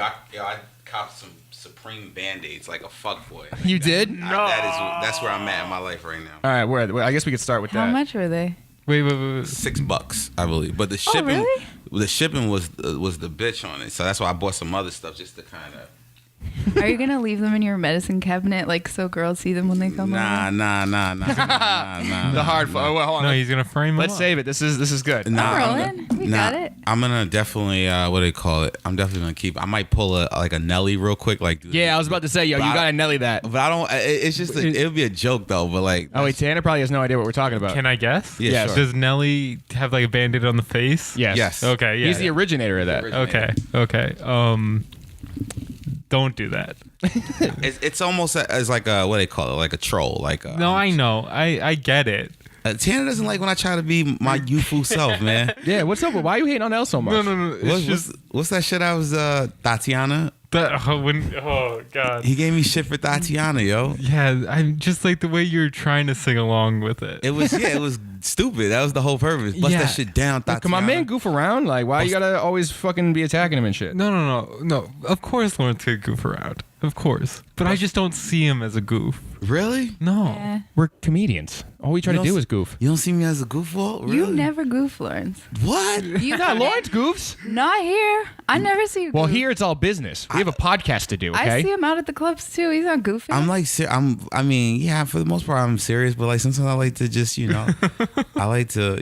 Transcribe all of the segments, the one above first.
I copped some Supreme Band-Aids like a fuckboy. Like You that. did? No. That's where I'm at in my life right now. All right, where I guess we could start with How that. much were they? Wait. $6, I believe. But the shipping, really? the shipping was the bitch on it. So that's why I bought some other stuff just to kind of. Are you gonna leave them in your medicine cabinet, like so girls see them when they come over? Nah. The hard. Well, hold on. No, he's gonna frame him Let's up. save it. This is good. I'm rolling. We got it. I'm gonna definitely what do they call it? I'm definitely gonna keep. I might pull a Nelly real quick, like. Yeah, I was about to say, yo, you gotta Nelly that. But I don't. It's just it would be a joke though. But like. Oh wait, Tanner probably has no idea what we're talking about. Can I guess? Yeah, Yes. sure. Does Nelly have like a Band-Aid on the face? Yes. Yes. Okay. Yeah. He's the originator of that. Okay. Don't do that. It's almost as like a what do they call it? Like a troll. Like No, I know. I get it. Tanner doesn't like when I try to be my youthful self, man. Yeah, what's up? Why are you hating on Elle so much? No. It's What's that shit? I was Tatiana. Oh God. He gave me shit for Tatiana, yo. Yeah, I'm just like the way you're trying to sing along with it. It was stupid. That was the whole purpose. Bust Yeah. that shit down, Tatiana. Can my man goof around? Like, why you gotta always fucking be attacking him and shit? No. Of course Lawrence could goof around. Of course. But I just don't see him as a goof. Really? No. Yeah. We're comedians. All we try to You don't do s- is goof. You don't see me as a goofball? Really? You never goof, Lawrence. What? You Nah, Lawrence goofs. Not here. I never see you. Well, goof. here it's all business. We have a podcast to do, okay? I see him out at the clubs too. He's not goofing. I'm like, I mean, yeah, for the most part, I'm serious, but like sometimes I like to just, I like to,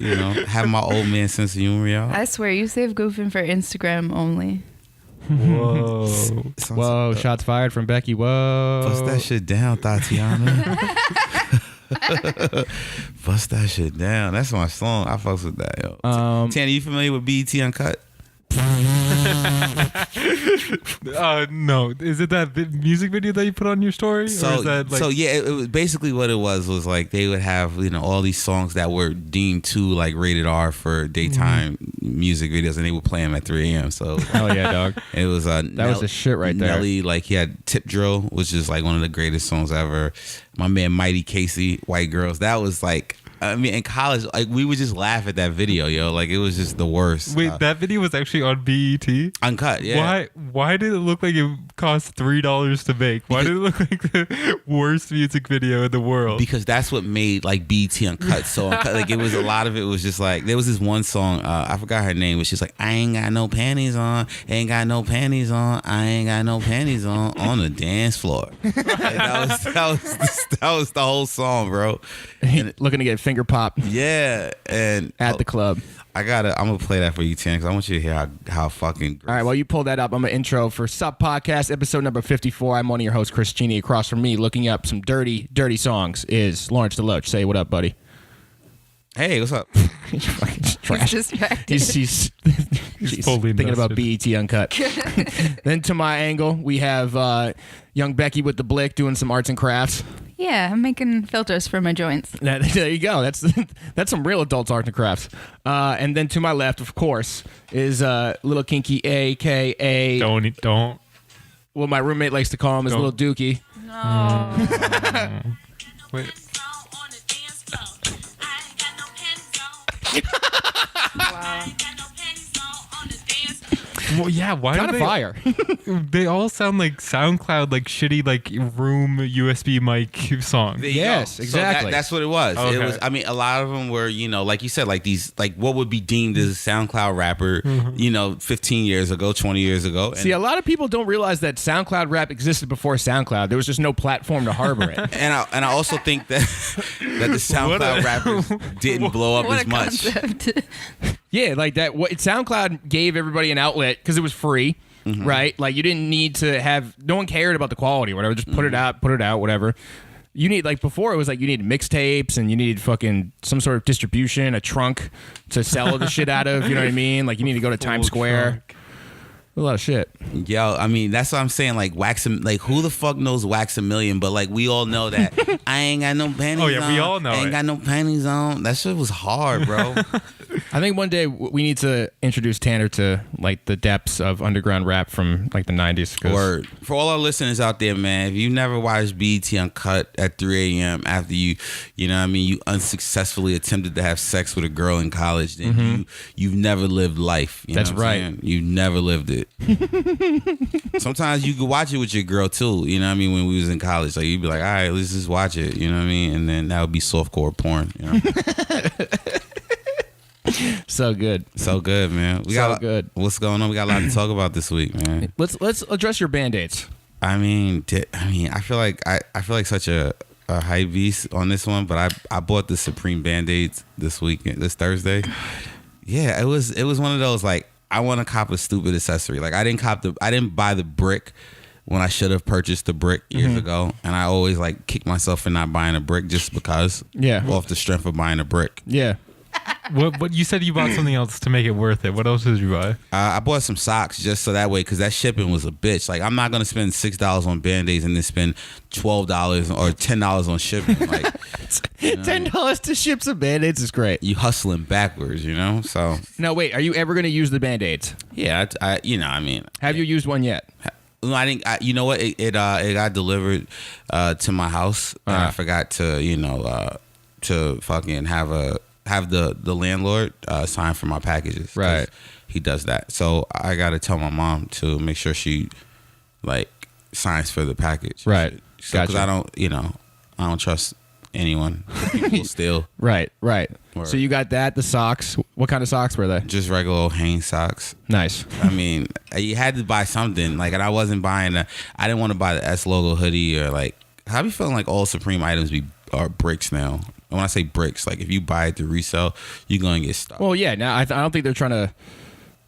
have my old man sense of humor, yo. I swear, you save goofing for Instagram only. Whoa. Whoa, shots fired from Becky. Whoa. Bust that shit down, Tatiana. Bust that shit down. That's my song. I fucks with that, yo. Tanny, you familiar with BET Uncut? No. Is it that music video that you put on your story? Or So, is that like... so yeah, it was basically what it was like they would have all these songs that were deemed too like rated R for daytime music videos, and they would play them at 3 a.m. So Hell yeah, dog. it was That was the shit right there. Nelly, like he had Tip Drill, which is like one of the greatest songs ever. My man Mighty Casey, White Girls. That was like. I mean, in college, like we would just laugh at that video, yo. Like it was just the worst. Wait, that video was actually on BET? Uncut, yeah. Why did it look like it cost $3 to make? Why did it look like the worst music video in the world? Because that's what made like BET Uncut so uncut. Like it was a lot of it was just like there was this one song, I forgot her name, but she's like, I ain't got no panties on, ain't got no panties on, I ain't got no panties on the dance floor. Like, that was the whole song, bro. And Looking to get finger popped yeah, and at the club. I'm gonna play that for you, Tan, because I want you to hear how fucking great. All right, while you pull that up, I'm going to intro for Sup Podcast, episode number 54. I'm one of your hosts, Chris Cheney. Across from me, looking up some dirty, dirty songs, is Lawrence DeLoach. Say what up, buddy. Hey, what's up? He's fucking He's trash. distracted. He's fully thinking about invested. BET Uncut. Then to my angle, we have young Becky with the blick doing some arts and crafts. Yeah, I'm making filters for my joints. There you go. That's some real adult arts and crafts. And then to my left, of course, is Little Kinky, a.k.a. Don't. What my roommate likes to call him is Don't. Little Dookie. No. Wait. Wow. Well, yeah, why Kind do of they... fire. They all sound like SoundCloud, like shitty, like room USB mic songs. There you Yes, go. exactly. So that's what it was. Okay. It was. I mean, a lot of them were, like you said, like these, like what would be deemed as a SoundCloud rapper, 15 years ago, 20 years ago. And, See, a lot of people don't realize that SoundCloud rap existed before SoundCloud. There was just no platform to harbor it. and I also think that the SoundCloud rappers didn't blow up What as a much. concept. Yeah, like that. What SoundCloud gave everybody an outlet because it was free, right? Like you didn't need to have. No one cared about the quality or whatever. Just put it out, whatever. You need like before it was like you needed mixtapes and you needed fucking some sort of distribution, a trunk to sell the shit out of. You know what I mean? Like you need to go to Times Square. Trunk. A lot of shit. Yo, I mean, that's what I'm saying. Like like who the fuck knows Wax a Million? But like we all know that I ain't got no panties on. Oh, yeah, we all know Ain't it. got no panties on. That shit was hard, bro. I think one day we need to introduce Tanner to like the depths of underground rap from like the 90s. 'cause- Word. For all our listeners out there, man, if you never watched BET Uncut at 3 a.m. after you know what I mean, you unsuccessfully attempted to have sex with a girl in college, then you've never lived life. You That's know what I'm right. saying? You've never lived it. it. Sometimes you could watch it with your girl too. You know what I mean? When we was in college, like you'd be like, all right, let's just watch it. You know what I mean? And then that would be softcore porn. You know? So good. So good, man. Good. What's going on? We got a lot to talk about this week, man. Let's address your band-aids. I mean, I feel like I feel like such a hype beast on this one, but I bought the Supreme Band-Aids this Thursday. Yeah, it was one of those like I want to cop a stupid accessory. Like I didn't buy the brick when I should have purchased the brick years ago, and I always like kick myself for not buying a brick just because. Yeah. Off the strength of buying a brick. Yeah. What you said you bought something else to make it worth it. What else did you buy? I bought some socks just so that way, because that shipping was a bitch. Like I'm not gonna spend $6 on Band-Aids and then spend $12 or $10 on shipping. Like $10 to ship some Band-Aids is great. You hustling backwards, you know. So now wait, are you ever gonna use the Band-Aids? yeah, I Have you used one yet? No, I didn't. You know what? It got delivered to my house, and I forgot to to fucking have the landlord sign for my packages. 'Cause Right. He does that, so I got to tell my mom to make sure she like signs for the package. Right. So, because Gotcha. I don't trust anyone. People steal. Right. Word. So you got that, the socks. What kind of socks were they? Just regular old Hanes socks. Nice. I mean, you had to buy something. Like, and I wasn't buying I didn't want to buy the S logo hoodie or like. How be feeling like all Supreme items are bricks now? And when I say bricks, like if you buy it to resell, you're gonna get stuck. Well, yeah. Now I don't think they're trying to.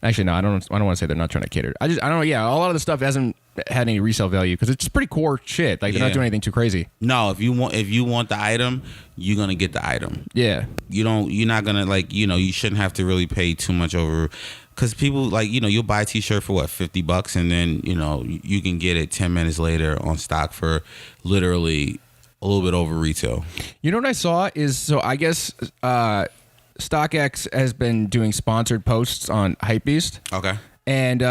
Actually, no. I don't want to say they're not trying to cater. I don't know. Yeah, a lot of the stuff hasn't had any resale value because it's just pretty core shit. Like they're not doing anything too crazy. No, if you want the item, you're gonna get the item. Yeah. You're not gonna like you shouldn't have to really pay too much over. Because people like you'll buy a t-shirt for what $50 and then you can get it 10 minutes later on stock for literally a little bit over retail. You know what I saw is so I guess StockX has been doing sponsored posts on Hypebeast. Okay. And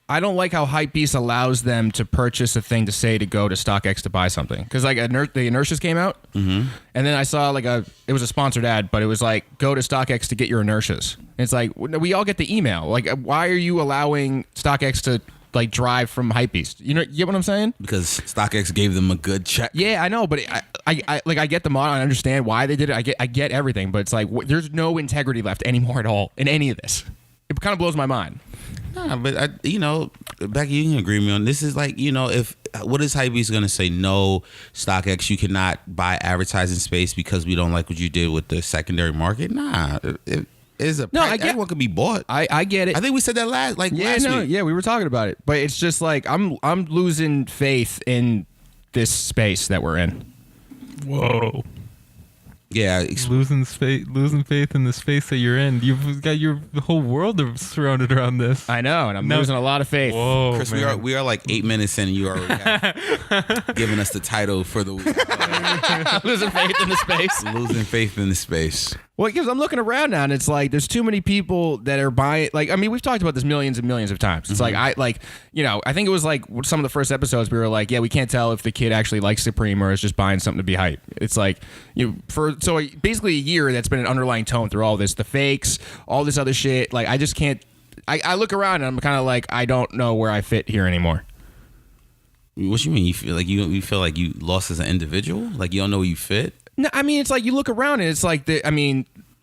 I don't like how Hypebeast allows them to purchase a thing to say to go to StockX to buy something. Because like the Inertias came out, and then I saw it was a sponsored ad, but it was like, go to StockX to get your Inertias. And it's like, we all get the email. Like, why are you allowing StockX to like drive from Hypebeast? You get what I'm saying? Because StockX gave them a good check. Yeah, I know, but I get the model. I understand why they did it. I get everything, but it's like there's no integrity left anymore at all in any of this. It kind of blows my mind. Nah, but Becky, you can agree with me on this. Is like if what is Hypebeast going to say? No, StockX, you cannot buy advertising space because we don't like what you did with the secondary market. Nah, it is a I get everyone can be bought. I get it. I think we said that last week. Yeah, we were talking about it, but it's just like I'm losing faith in this space that we're in. Whoa. Yeah, losing faith in the space that you're in. You've got your whole world surrounded around this. I know, and I'm losing a lot of faith. Whoa, Chris, man. we are like 8 minutes in, and you already have given us the title for the week. Losing faith in the space. Losing faith in the space. Well, because I'm looking around now, and it's like there's too many people that are buying. Like, I mean, we've talked about this millions and millions of times. It's like I think it was like some of the first episodes we were like, yeah, we can't tell if the kid actually likes Supreme or is just buying something to be hype. It's like so basically a year that's been an underlying tone through all this, the fakes, all this other shit. Like, I just can't. I look around and I'm kind of like, I don't know where I fit here anymore. What you mean? You feel like you lost as an individual? Like you don't know where you fit? No, I mean, it's like you look around and it's like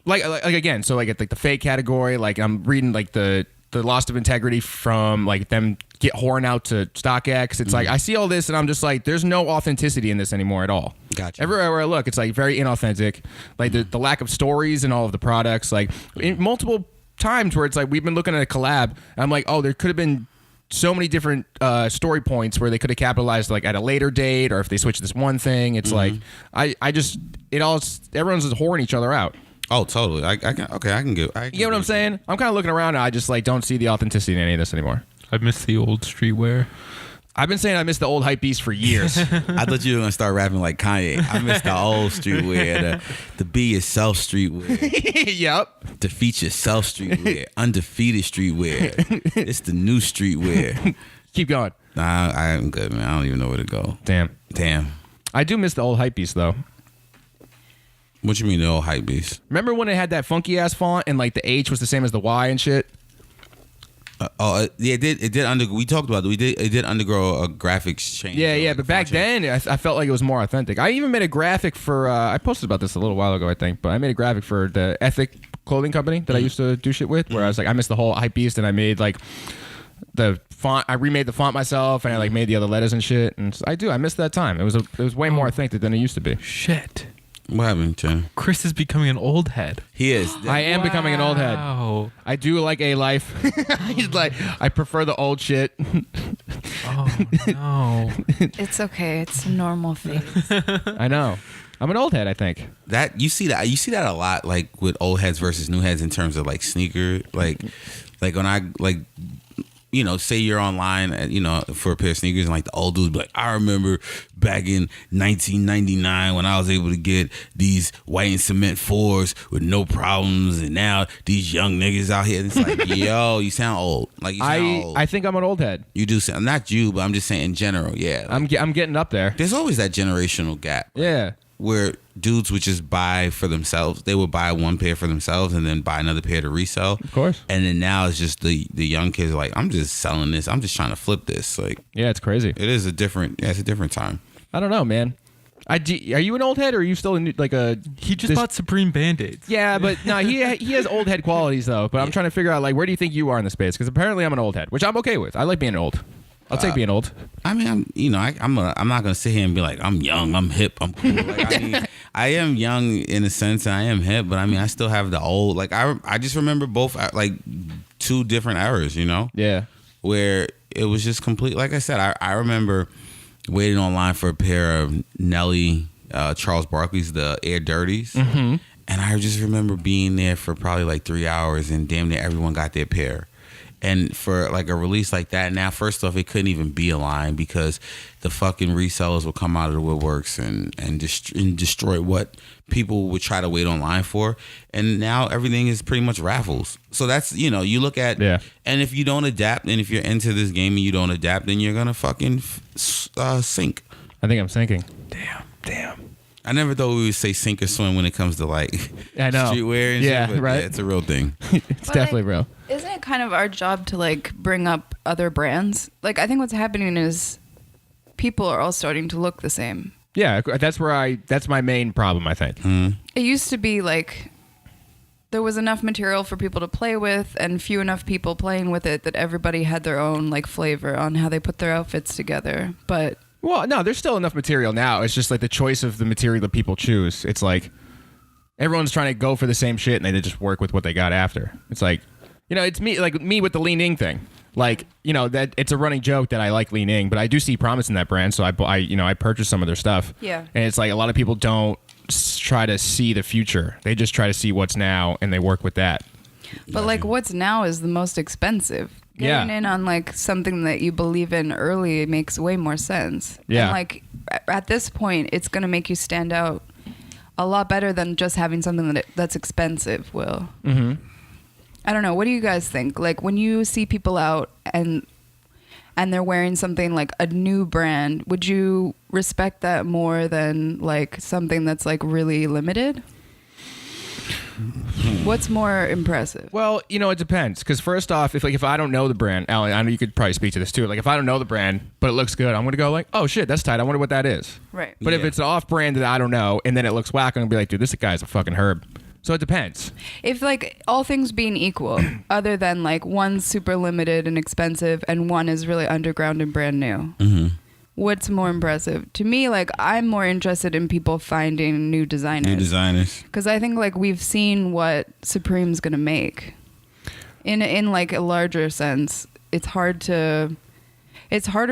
like again, so like at like the fake category, like I'm reading like the loss of integrity from like them get horn out to StockX. It's like I see all this and I'm just like, there's no authenticity in this anymore at all. Gotcha. Everywhere I look, it's like very inauthentic. Like the lack of stories in all of the products. Like in multiple times where it's like we've been looking at a collab and I'm like, oh, there could have been so many different story points where they could have capitalized like at a later date, or if they switched this one thing. It's like everyone's just whoring each other out. Oh, totally. I can get. You get what I'm saying? I'm kind of looking around and I just like don't see the authenticity in any of this anymore. I miss the old streetwear. I've been saying I miss the old Hypebeast for years. I thought you were gonna start rapping like Kanye. I miss the old streetwear, the be yourself streetwear. Yep. Defeat yourself streetwear, undefeated streetwear. It's the new streetwear. Keep going. Nah, I'm good, man. I don't even know where to go. Damn. I do miss the old Hypebeast though. What you mean the old Hypebeast? Remember when it had that funky ass font and like the H was the same as the Y and shit? Yeah, it did under. We talked about it. It did undergo a graphics change. Yeah. But back then, I felt like it was more authentic. I even made a graphic for. I posted about this a little while ago, I think. But I made a graphic for the Ethic clothing company that I used to do shit with, where I was like, I missed the whole hype beast, and I made like the font. I remade the font myself, and I like made the other letters and shit. And I missed that time. It was way more authentic than it used to be. Shit. What happened, Chen? Chris is becoming an old head. He is. I am becoming an old head. Wow. I do like a life. He's like, I prefer the old shit. Oh no. It's okay. It's a normal phase. I know. I'm an old head, I think. That you see that a lot, like with old heads versus new heads in terms of like sneaker, like when I like. Say you're online, for a pair of sneakers, and like the old dudes be like, I remember back in 1999 when I was able to get these white and cement 4s with no problems, and now these young niggas out here. It's like, yo, you sound old. Like you sound old. I think I'm an old head. You do sound, not you, but I'm just saying in general. Yeah, like, I'm getting up there. there's always that generational gap. Yeah. Where dudes would just buy for themselves. They would buy one pair for themselves and then buy another pair to resell. Of course. And then now it's just the young kids are like, I'm just selling this. I'm just trying to flip this. Like, Yeah, it's crazy. it is a different time. I don't know, man. Are you an old head, or are you still like a? He just bought Supreme Band-Aids. Yeah, but no, he has old head qualities though. But I'm trying to figure out like where do you think you are in the space? Because apparently I'm an old head, which I'm okay with. I like being old. I'll take being old. I mean, I'm not gonna sit here and be like, I'm young, I'm hip, I'm cool. Like, I mean, I am young in a sense, and I am hip, but I mean, I still have the old. Like, I just remember both like two different eras, Yeah. where it was just complete. Like I said, I remember waiting online for a pair of Nelly Charles Barkley's, the Air Dirties, and I just remember being there for probably like 3 hours, and damn near everyone got their pair. And for like a release like that, now first off, it couldn't even be a line because the fucking resellers would come out of the woodworks and destroy what people would try to wait online for. And now everything is pretty much raffles. So that's, you look at, and if you don't adapt, and if you're into this game and you don't adapt, then you're gonna fucking sink. I think I'm sinking. Damn. I never thought we would say sink or swim when it comes to like I know. streetwear and Yeah, shit, but right. yeah, it's a real thing. It's But definitely real. Isn't it kind of our job to like bring up other brands? Like I think what's happening is people are all starting to look the same. Yeah, that's my main problem, I think. It used to be like there was enough material for people to play with and few enough people playing with it that everybody had their own like flavor on how they put their outfits together. But Well, no, there's still enough material now. It's just like the choice of the material that people choose. It's like everyone's trying to go for the same shit and they just work with what they got after. It's like, it's me with the li-ning thing. Like, that it's a running joke that I like li-ning, but I do see promise in that brand, so I purchased some of their stuff. Yeah. And it's like a lot of people don't try to see the future. They just try to see what's now and they work with that. But like what's now is the most expensive. Getting in on like something that you believe in early makes way more sense. Yeah. And like at this point, it's going to make you stand out a lot better than just having something that's expensive will. Mm-hmm. I don't know. What do you guys think? Like when you see people out and they're wearing something like a new brand, would you respect that more than like something that's like really limited? What's more impressive? Well, it depends. Because first off, if I don't know the brand, Alan, I know you could probably speak to this too. Like if I don't know the brand, but it looks good, I'm gonna go like, oh shit, that's tight. I wonder what that is. Right. But if it's an off brand that I don't know, and then it looks whack, I'm gonna be like, dude, this guy's a fucking herb. So it depends. If like all things being equal, other than like one's super limited and expensive and one is really underground and brand new, what's more impressive? To me, like I'm more interested in people finding new designers. Because I think like we've seen what Supreme's gonna make. In like a larger sense, it's harder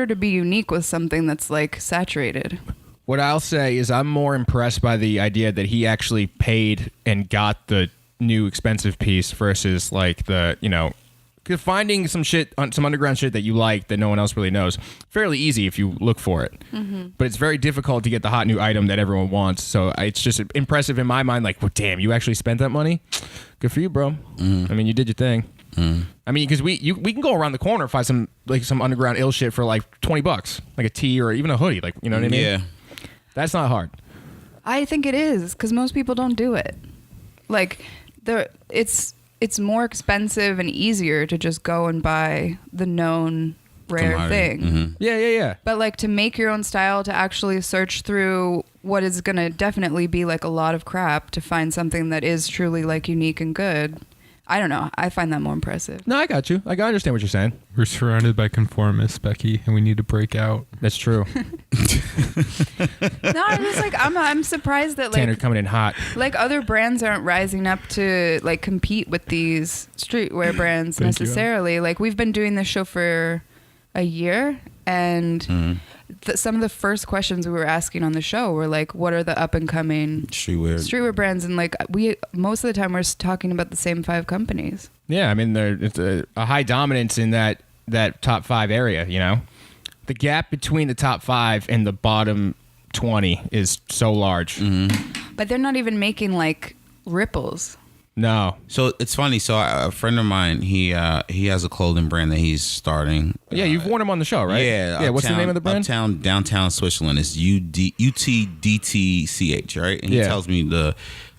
to be unique with something that's like saturated. What I'll say is I'm more impressed by the idea that he actually paid and got the new expensive piece versus like the, cause finding some underground shit that you like that no one else really knows, fairly easy if you look for it. Mm-hmm. But it's very difficult to get the hot new item that everyone wants. So it's just impressive in my mind. Like, well, damn, you actually spent that money? Good for you, bro. I mean, you did your thing. I mean, because we can go around the corner and find some underground ill shit for like $20, like a tee or even a hoodie. Like, you know what I mean? Yeah. That's not hard. I think it is because most people don't do it. Like, it's it's more expensive and easier to just go and buy the known rare Commodity. thing. Mhm. Yeah. But like to make your own style, to actually search through what is going to definitely be like a lot of crap to find something that is truly like unique and good. I don't know. I find that more impressive. No, I got you. I understand what you're saying. We're surrounded by conformists, Becky, and we need to break out. That's true. No, I'm just like I'm surprised that Tanner like coming in hot. like other brands aren't rising up to like compete with these streetwear brands Thank you. necessarily. Like we've been doing this show for a year, and some of the first questions we were asking on the show were like, what are the up and coming streetwear brands? And like we most of the time we're talking about the same 5 companies. Yeah, I mean, it's a high dominance in that top 5 area, you know? The gap between the top 5 and the bottom 20 is so large. But they're not even making like ripples. No. So it's funny. So a friend of mine, he has a clothing brand that he's starting. Yeah, you've worn them on the show, right? Yeah. Yeah, what's the name of the brand? Downtown Switzerland. It's UTDTCH, right? And he Yeah. tells me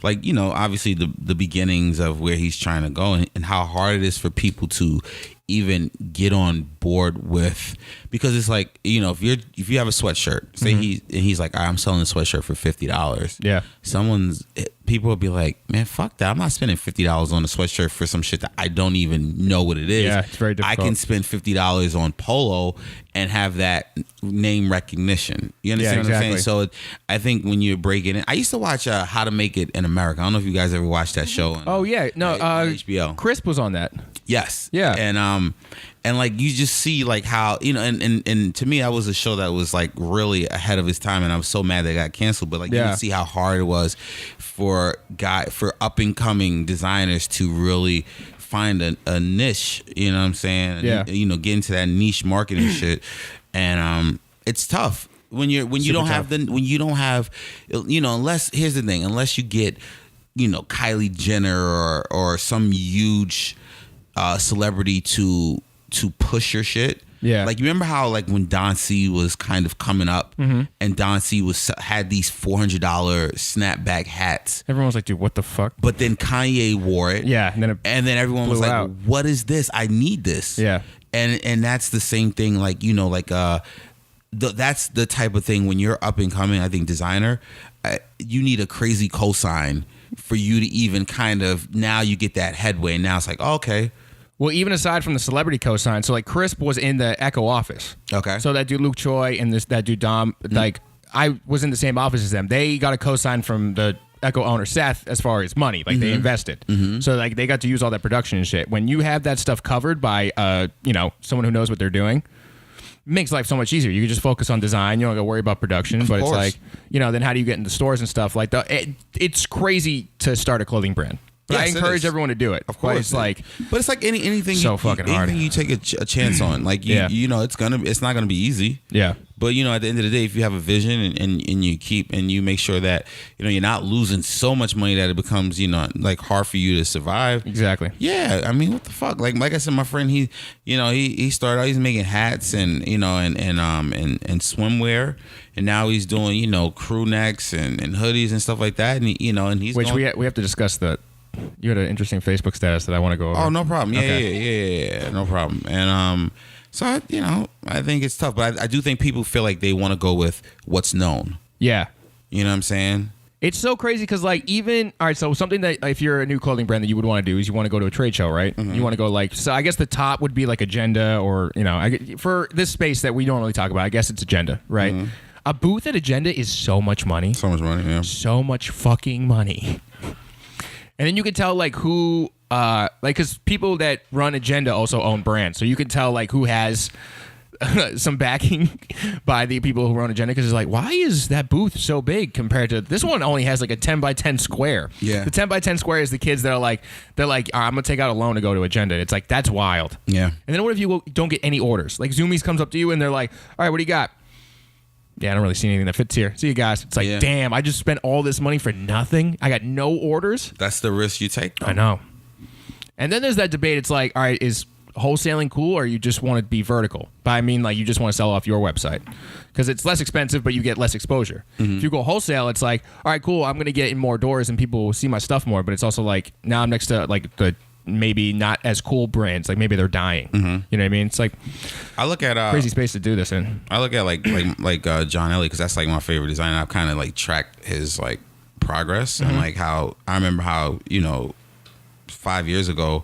obviously the beginnings of where he's trying to go and how hard it is for people to even get on board with, because it's like, if you have a sweatshirt, say he's like, I'm selling a sweatshirt for $50. Yeah. People will be like, man, fuck that. I'm not spending $50 on a sweatshirt for some shit that I don't even know what it is. Yeah, it's very difficult. I can spend $50 on polo and have that name recognition. You understand what I'm saying? So I think when you break it in, I used to watch How to Make It in America. I don't know if you guys ever watched that show. Oh, yeah. No, on HBO. Crisp was on that. Yes. Yeah. And like you just see like how, and to me that was a show that was like really ahead of its time, and I was so mad that it got canceled. But like you can see how hard it was for up and coming designers to really find a niche, you know what I'm saying? Yeah. Get into that niche marketing shit. And it's tough when you don't have unless, here's the thing, unless you get Kylie Jenner or some huge celebrity to push your shit. Yeah. Like, you remember how like when Don C was kind of coming up, and Don C had these $400 snapback hats, Everyone was like, dude, what the fuck? but then Kanye wore it. Yeah, and then Everyone was blew like, out. what is this? I need this. Yeah. And that's the same thing, like, that's the type of thing when you're up and coming, I think, designer, you need a crazy cosign for you to even kind of, now you get that headway. Now it's like, okay. Well, even aside from the celebrity cosign, so like Crisp was in the Echo office. Okay. So that dude Luke Choi and that dude Dom, like I was in the same office as them. They got a cosign from the Echo owner Seth as far as money, like they invested. So like they got to use all that production and shit. When you have that stuff covered by someone who knows what they're doing, it makes life so much easier. You can just focus on design. You don't got to worry about production. But course. it's like, then how do you get into stores and stuff like that? It's crazy to start a clothing brand. But Yes, I it encourage is. everyone to do it. Of course, But it's like, but it's like anything. So fucking hard. Anything you take a chance on, like it's not gonna be easy. yeah. But at the end of the day, if you have a vision and you make sure that you're not losing so much money that it becomes like hard for you to survive. Exactly. Yeah, I mean, what the fuck? Like I said, my friend, he started out, he's making hats and and swimwear, and now he's doing crew necks and hoodies and stuff like that, and he's Which we have to discuss that. You had an interesting Facebook status that I want to go over. Oh, no problem. Yeah, Okay. yeah, no problem. And so I think it's tough, but I do think people feel like they want to go with what's known. Yeah. You know what I'm saying? It's so crazy because, like, all right, so something that if you're a new clothing brand that you would want to do is you want to go to a trade show, right? You want to go, so I guess the top would be like Agenda or, for this space that we don't really talk about, I guess it's Agenda, right? A booth at Agenda is so much money. So much money, yeah. So much fucking money. And then you can tell, like, who, because people that run Agenda also own brands. So you can tell, like, who has some backing by the people who run Agenda, because it's like, why is that booth so big compared to this one? Only has like a 10 by 10 square. Yeah. The 10 by 10 square is the kids that are like, I'm gonna take out a loan to go to Agenda. It's like, that's wild. Yeah. And then what if you don't get any orders? Like Zoomies comes up to you and they're like, all right, what do you got? Yeah, I don't really see anything that fits here. See you guys. It's like, damn, I just spent all this money for nothing. I got no orders. That's the risk you take, though. I know. And then there's that debate. It's like, all right, is wholesaling cool, or you just want to be vertical? But I mean, like, you just want to sell off your website because it's less expensive, but you get less exposure. If you go wholesale, it's like, all right, cool, I'm going to get in more doors and people will see my stuff more. But it's also like, now I'm next to like the maybe not as cool brands. Like maybe they're dying. You know what I mean? It's like I look at crazy space to do this in. I look at like John Elliott because that's like my favorite designer. I've kind of like tracked his like progress and like how I remember how 5 years ago.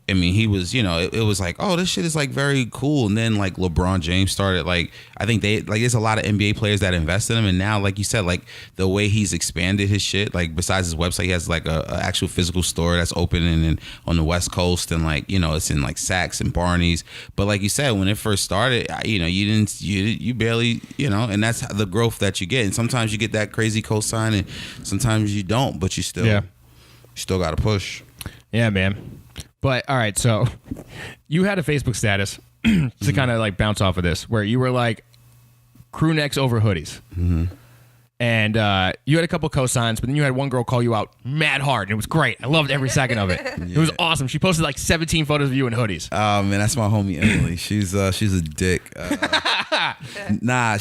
I mean, he was, it was like, oh, this shit is like very cool. And then like LeBron James started like, I think there's a lot of NBA players that invest in him. And now, like you said, like the way he's expanded his shit, like besides his website, he has like a actual physical store that's open and on the West Coast. And like, it's in like Saks and Barney's. But like you said, when it first started, you barely, and that's the growth that you get. And sometimes you get that crazy cosign and sometimes you don't, but you still got to push. Yeah, man. But all right, so you had a Facebook status to kind of like bounce off of this, where you were like crew necks over hoodies, and you had a couple cosigns, but then you had one girl call you out mad hard, and it was great. I loved every second of it. It was awesome. She posted like 17 photos of you in hoodies. Oh man, that's my homie Emily. She's a dick. Nah,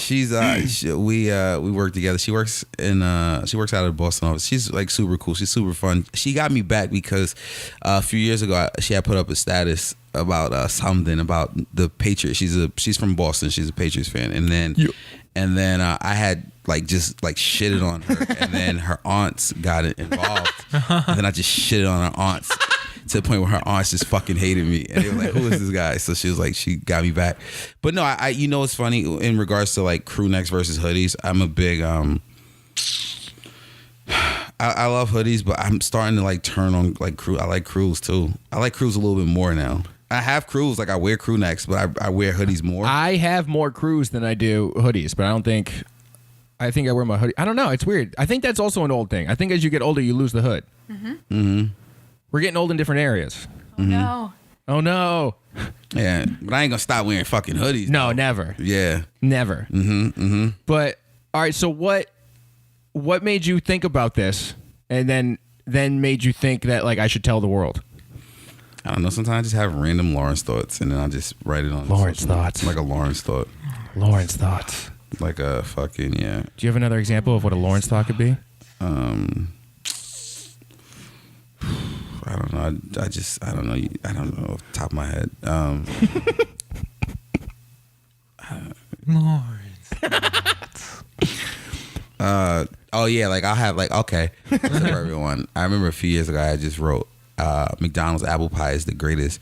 we work together. She works out of the Boston office. She's like super cool. She's super fun. She got me back because a few years ago she had put up a status about something about the Patriots. She's from Boston. She's a Patriots fan, and then I had like just like shitted on her, and then her aunts got involved, and then I just shitted on her aunts. To the point where her aunts just fucking hated me, and they were like, "Who is this guy?" So she was like, she got me back. But no, I it's funny in regards to like crew necks versus hoodies. I'm a big I love hoodies, but I'm starting to like turn on like crew. I like crews too. I like crews a little bit more now. I have crews, like I wear crew necks, but I wear hoodies more. I have more crews than I do hoodies, but I think I wear my hoodie. I don't know. It's weird. I think that's also an old thing. I think as you get older, you lose the hood. We're getting old in different areas. Oh, no. Oh, no. Yeah, but I ain't gonna stop wearing fucking hoodies. No, though. never. Yeah. Never. But, all right, so what made you think about this and then made you think that, like, I should tell the world? I don't know. Sometimes I just have random Lawrence thoughts, and then I just write it on. Lawrence thoughts. Like a Lawrence thought. Lawrence thoughts. Like a fucking, yeah. Do you have another example of what a Lawrence thought could be? I don't know. I don't know. I don't know off the top of my head. Oh yeah, like I'll have like, okay. For everyone, I remember a few years ago I just wrote McDonald's apple pie is the greatest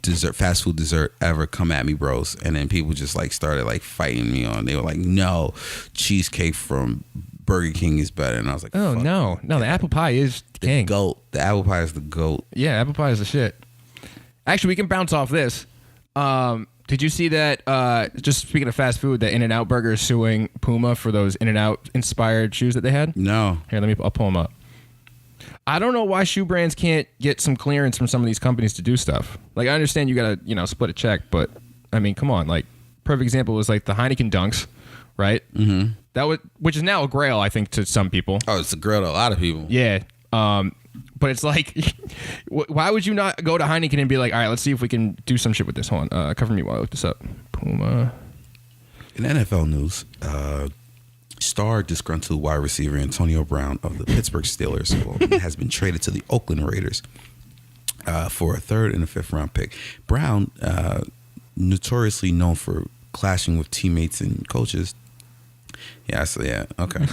dessert, fast food dessert ever. Come at me, bros. And then people just like started like fighting me on. They were like, no, cheesecake from Burger King is better. And I was like, oh, fuck. no, the apple pie is king. GOAT. The apple pie is the GOAT. Yeah, apple pie is the shit. Actually, we can bounce off this. Did you see that, just speaking of fast food, that In-N-Out Burger is suing Puma for those In-N-Out inspired shoes that they had? No. Here, I'll pull them up. I don't know why shoe brands can't get some clearance from some of these companies to do stuff. Like, I understand you gotta, split a check, but I mean, come on. Like, perfect example was like the Heineken Dunks, right? Mm-hmm. Which is now a grail, I think, to some people. Oh, it's a grail to a lot of people. Yeah. But it's like, why would you not go to Heineken and be like, all right, let's see if we can do some shit with this. Hold on. Cover me while I look this up. Puma. In NFL news, star disgruntled wide receiver Antonio Brown of the Pittsburgh Steelers has been traded to the Oakland Raiders for a 3rd and a 5th round pick. Brown, notoriously known for clashing with teammates and coaches. Okay.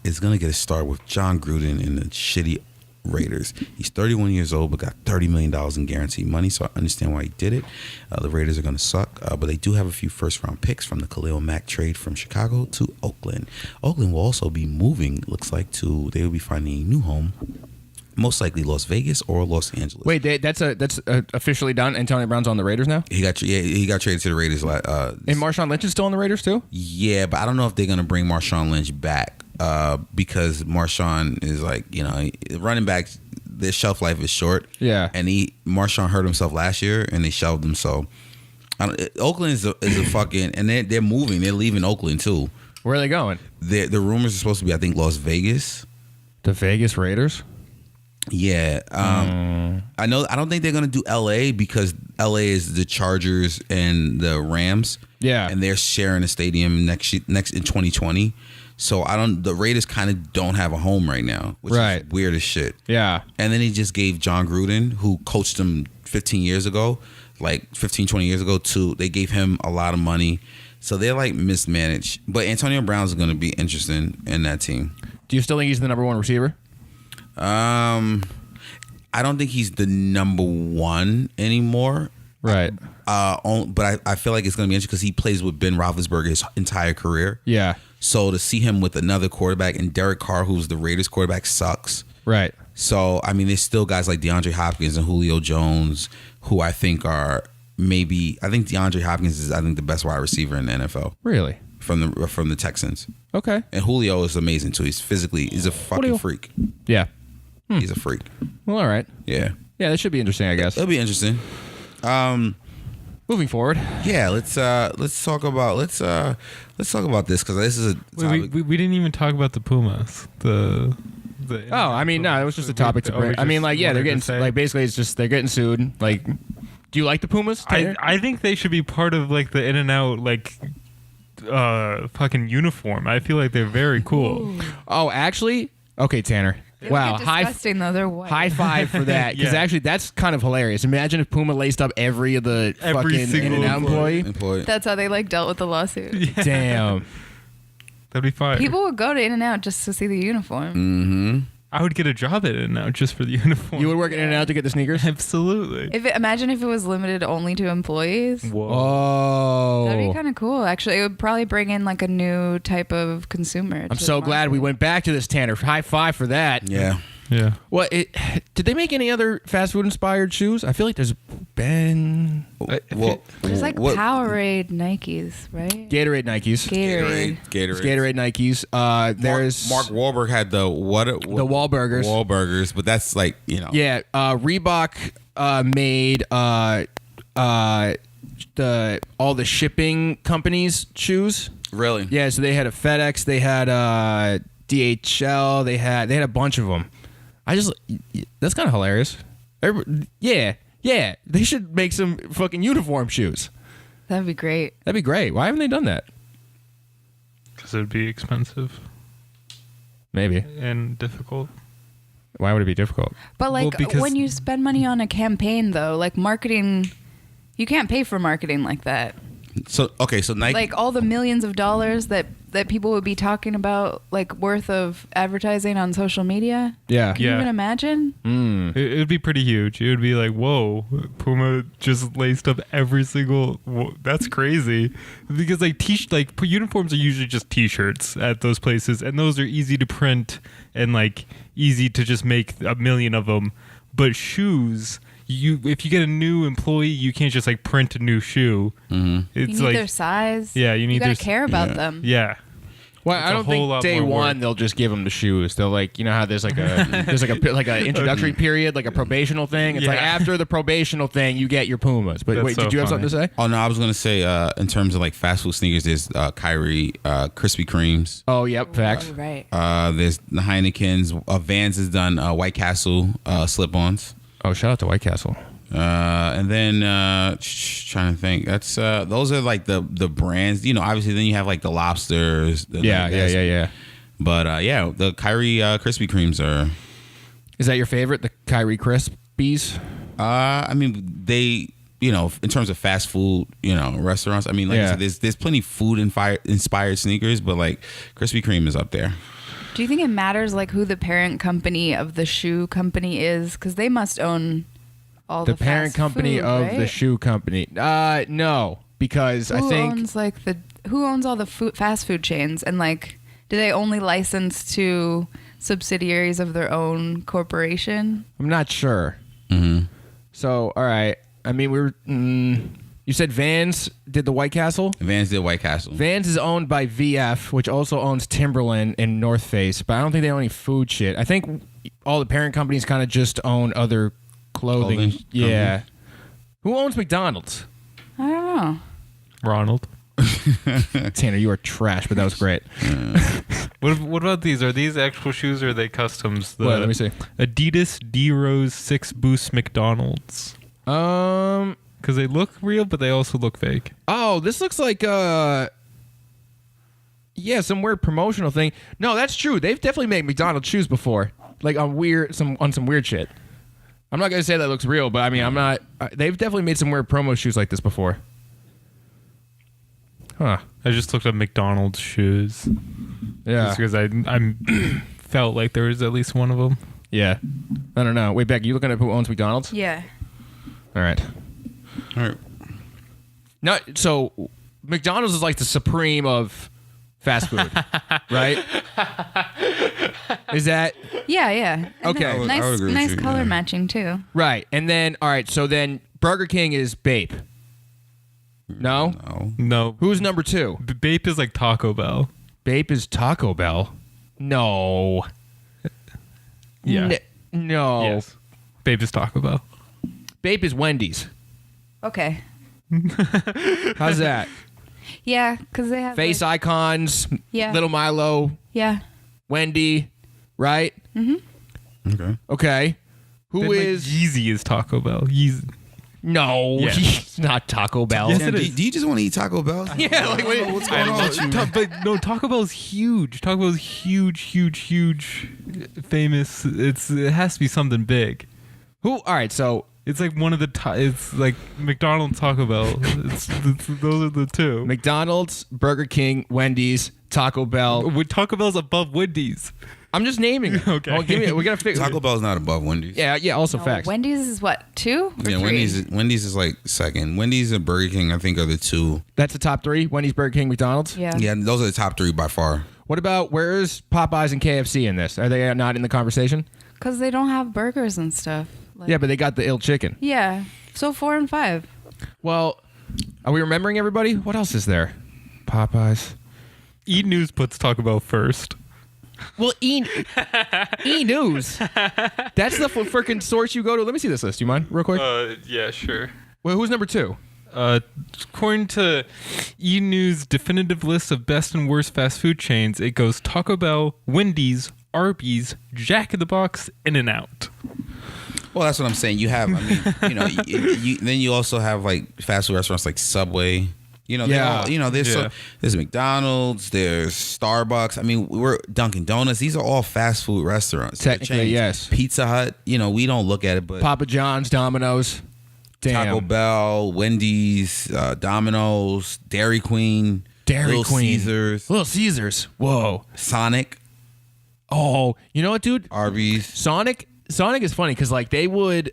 Is going to get a start with John Gruden in the shitty Raiders. He's 31 years old, but got $30 million in guaranteed money, so I understand why he did it. The Raiders are going to suck, but they do have a few first-round picks from the Khalil Mack trade from Chicago to Oakland. Oakland will also be moving, looks like, they will be finding a new home, most likely Las Vegas or Los Angeles. Wait, that's officially done? Antonio Brown's on the Raiders now? He got traded to the Raiders. And Marshawn Lynch is still on the Raiders too? Yeah, but I don't know if they're going to bring Marshawn Lynch back. Because Marshawn is like, running backs, their shelf life is short. Yeah. And Marshawn hurt himself last year and they shelved him. So Oakland is a fucking, and they're moving. They're leaving Oakland too. Where are they going? The rumors are supposed to be, I think, Las Vegas. The Vegas Raiders? Yeah. I don't think they're going to do LA because LA is the Chargers and the Rams. Yeah. And they're sharing a stadium next in 2020. So the Raiders kind of don't have a home right now, which Right. is weird as shit. Yeah. And then he just gave John Gruden, who coached him 15 years ago, like 15, 20 years ago, they gave him a lot of money. So they're like mismanaged. But Antonio Brown's going to be interesting in that team. Do you still think he's the number one receiver? I don't think he's the number one anymore. Right. But I feel like it's going to be interesting because he plays with Ben Roethlisberger his entire career. Yeah. So to see him with another quarterback and Derek Carr, who's the Raiders quarterback, sucks. Right. So, I mean, there's still guys like DeAndre Hopkins and Julio Jones who I think are I think DeAndre Hopkins is, the best wide receiver in the NFL Really? from the Texans. Okay. And Julio is amazing too. He's a fucking Julio. freak. Yeah. He's a freak. Well, all right. Yeah. Yeah, that should be interesting, I guess. It'll be interesting. Moving forward. Yeah, let's talk about this because this is a topic. We didn't even talk about the Pumas. The Oh, I mean, no, it was just a topic to bring. I mean, like, yeah, they're getting like basically it's just they're getting sued. Like, do you like the Pumas? Tanner? I think they should be part of like the In-N-Out like fucking uniform. I feel like they're very cool. Ooh. Oh, actually, okay, Tanner. They Wow, look disgusting though. They're white. high five for that because Yeah. actually that's kind of hilarious. Imagine if Puma laced up every fucking single In-N-Out employee. That's how they like dealt with the lawsuit. Damn. That'd be fine. People would go to In-N-Out just to see the uniform. Mm-hmm. I would get a job at In-N-Out just for the uniform. You would work in and out to get the sneakers? Absolutely. Imagine if it was limited only to employees. Whoa. That'd be kind of cool. Actually, it would probably bring in like a new type of consumer. I'm so glad we went back to this, Tanner. High five for that. Yeah. Yeah. What? Did they make any other fast food inspired shoes? I feel like there's been Well, There's like what- Powerade Nikes, right? Gatorade Nikes. Gatorade. It's Gatorade Nikes. There's Mark Wahlberg had the the Wahlburgers. Wahlburgers, but that's like Yeah, Reebok made all the shipping companies' shoes. really Yeah, so they had a FedEx, they had DHL, they had a bunch of them. That's kind of hilarious. Yeah, they should make some fucking uniform shoes. That'd be great. That'd be great. Why haven't they done that? Because it would be expensive Maybe. and difficult. Why would it be difficult? But like because- when you spend money on a campaign, though, like marketing, you can't pay for marketing like that. So Nike. Like all the millions of dollars that people would be talking about, like worth of advertising on social media. Yeah. Can you even imagine? It would be pretty huge. It would be like, whoa, Puma just laced up every single. Whoa, that's crazy. Because like uniforms are usually just T-shirts at those places, and those are easy to print and like easy to just make a million of them. But shoes, if you get a new employee, you can't just like print a new shoe. Mm-hmm. You It's need like their size. Yeah, you need gotta their- care about them. yeah. Well, It's I a don't whole think lot day more one work. they'll just give them the shoes. They'll like how there's like a introductory period, like a probational thing. It's like Yeah. after the probational thing, you get your Pumas. But That's wait, so did you have funny. something to say? Oh no, I was gonna say in terms of like fast food sneakers, there's Kyrie Krispy Kremes. Oh, yep, facts. Oh, right. There's the Heineken's. Vans has done White Castle slip-ons. Oh, shout out to White Castle. And then trying to think. That's those are like the brands. Obviously then you have like the lobsters. Yeah. But the Kyrie Krispy Kremes are. Is that your favorite, the Kyrie Krispies? I mean they. In terms of fast food, restaurants. I mean, like I said, there's plenty food inspired sneakers, but like Krispy Kreme is up there. Do you think it matters like who the parent company of the shoe company is? Because they must own all the parent fast company food, of right? the shoe company. No, because I think who owns all the fast food chains, and like do they only license to subsidiaries of their own corporation? I'm not sure. Mm-hmm. So, all right. I mean, you said Vans did the White Castle? Vans did White Castle. Vans is owned by VF, which also owns Timberland and North Face, but I don't think they own any food shit. I think all the parent companies kind of just own other clothing. Yeah. Who owns McDonald's? I don't know. Ronald. Tanner, you are trash, but that was great. What about these? Are these actual shoes or are they customs? What? Let me see. Adidas D-Rose 6 Boost McDonald's. Because they look real, but they also look fake. Oh, this looks like Yeah, some weird promotional thing. No, that's true. They've definitely made McDonald's shoes before, like on some weird shit. I'm not gonna say that looks real, but I mean, I'm not. They've definitely made some weird promo shoes like this before. Huh. I just looked up McDonald's shoes. Yeah. Just because I felt like there was at least one of them. Yeah. I don't know. Wait, Beck, you looking at who owns McDonald's? Yeah. All right. All right. No, so McDonald's is like the supreme of fast food, right? Is that Yeah. And Okay. then I would Nice, agree with nice you, color yeah. matching too. right? And then, all right. So then, Burger King is Bape. No. No. No. Who's number 2? Bape is like Taco Bell. Bape is Taco Bell. No. Yeah. No. Yes. Bape is Taco Bell. Bape is Wendy's. Okay. How's that? Yeah, because they have Face like, icons. Yeah. Little Milo. Yeah. Wendy. Right. Okay. Okay. Who Then, is? like, Yeezy is Taco Bell. Yeezy. No. Yeah. It's not Taco Bell. Yes, Damn, it do, is. do you just want to eat Taco Bell? Yeah, like, wait, what's going on with you? But no, Taco Bell's huge. Taco Bell's huge, famous. It has to be something big. Who? All right. So It's like one of the. It's like McDonald's, Taco Bell. Those are the two. McDonald's, Burger King, Wendy's, Taco Bell. With Taco Bell's above Wendy's. I'm just naming it. Okay. Oh, we gotta figure. Taco Bell's not above Wendy's. Yeah. Also No, facts. Wendy's is what, 2 or Yeah, 3? Wendy's is like second. Wendy's and Burger King, I think, are the two. That's the top 3. Wendy's, Burger King, McDonald's. Yeah. Yeah, those are the top 3 by far. What about where's Popeyes and KFC in this? Are they not in the conversation? Because they don't have burgers and stuff. Like, Yeah, but they got the ill chicken. Yeah. So 4 and 5. Well, are we remembering everybody? What else is there? Popeyes. E News puts Taco Bell first. Well, E News. That's the freaking source you go to. Let me see this list. You mind, real quick? Yeah, sure. Well, who's number 2? According to E News' definitive list of best and worst fast food chains, it goes Taco Bell, Wendy's, Arby's, Jack in the Box, In-N-Out. Well, that's what I'm saying. You have, I mean, then you also have like fast food restaurants like Subway. Yeah. There's McDonald's, there's Starbucks. I mean, we're Dunkin' Donuts. These are all fast food restaurants. They're Technically, chains. yes. Pizza Hut. We don't look at it, but Papa John's, Domino's. Damn. Taco Bell, Wendy's, Domino's, Dairy Queen, Dairy Little Queen. Caesars, Little Caesars. Whoa. Sonic, Oh, you know what, dude? Arby's. Sonic is funny because like they would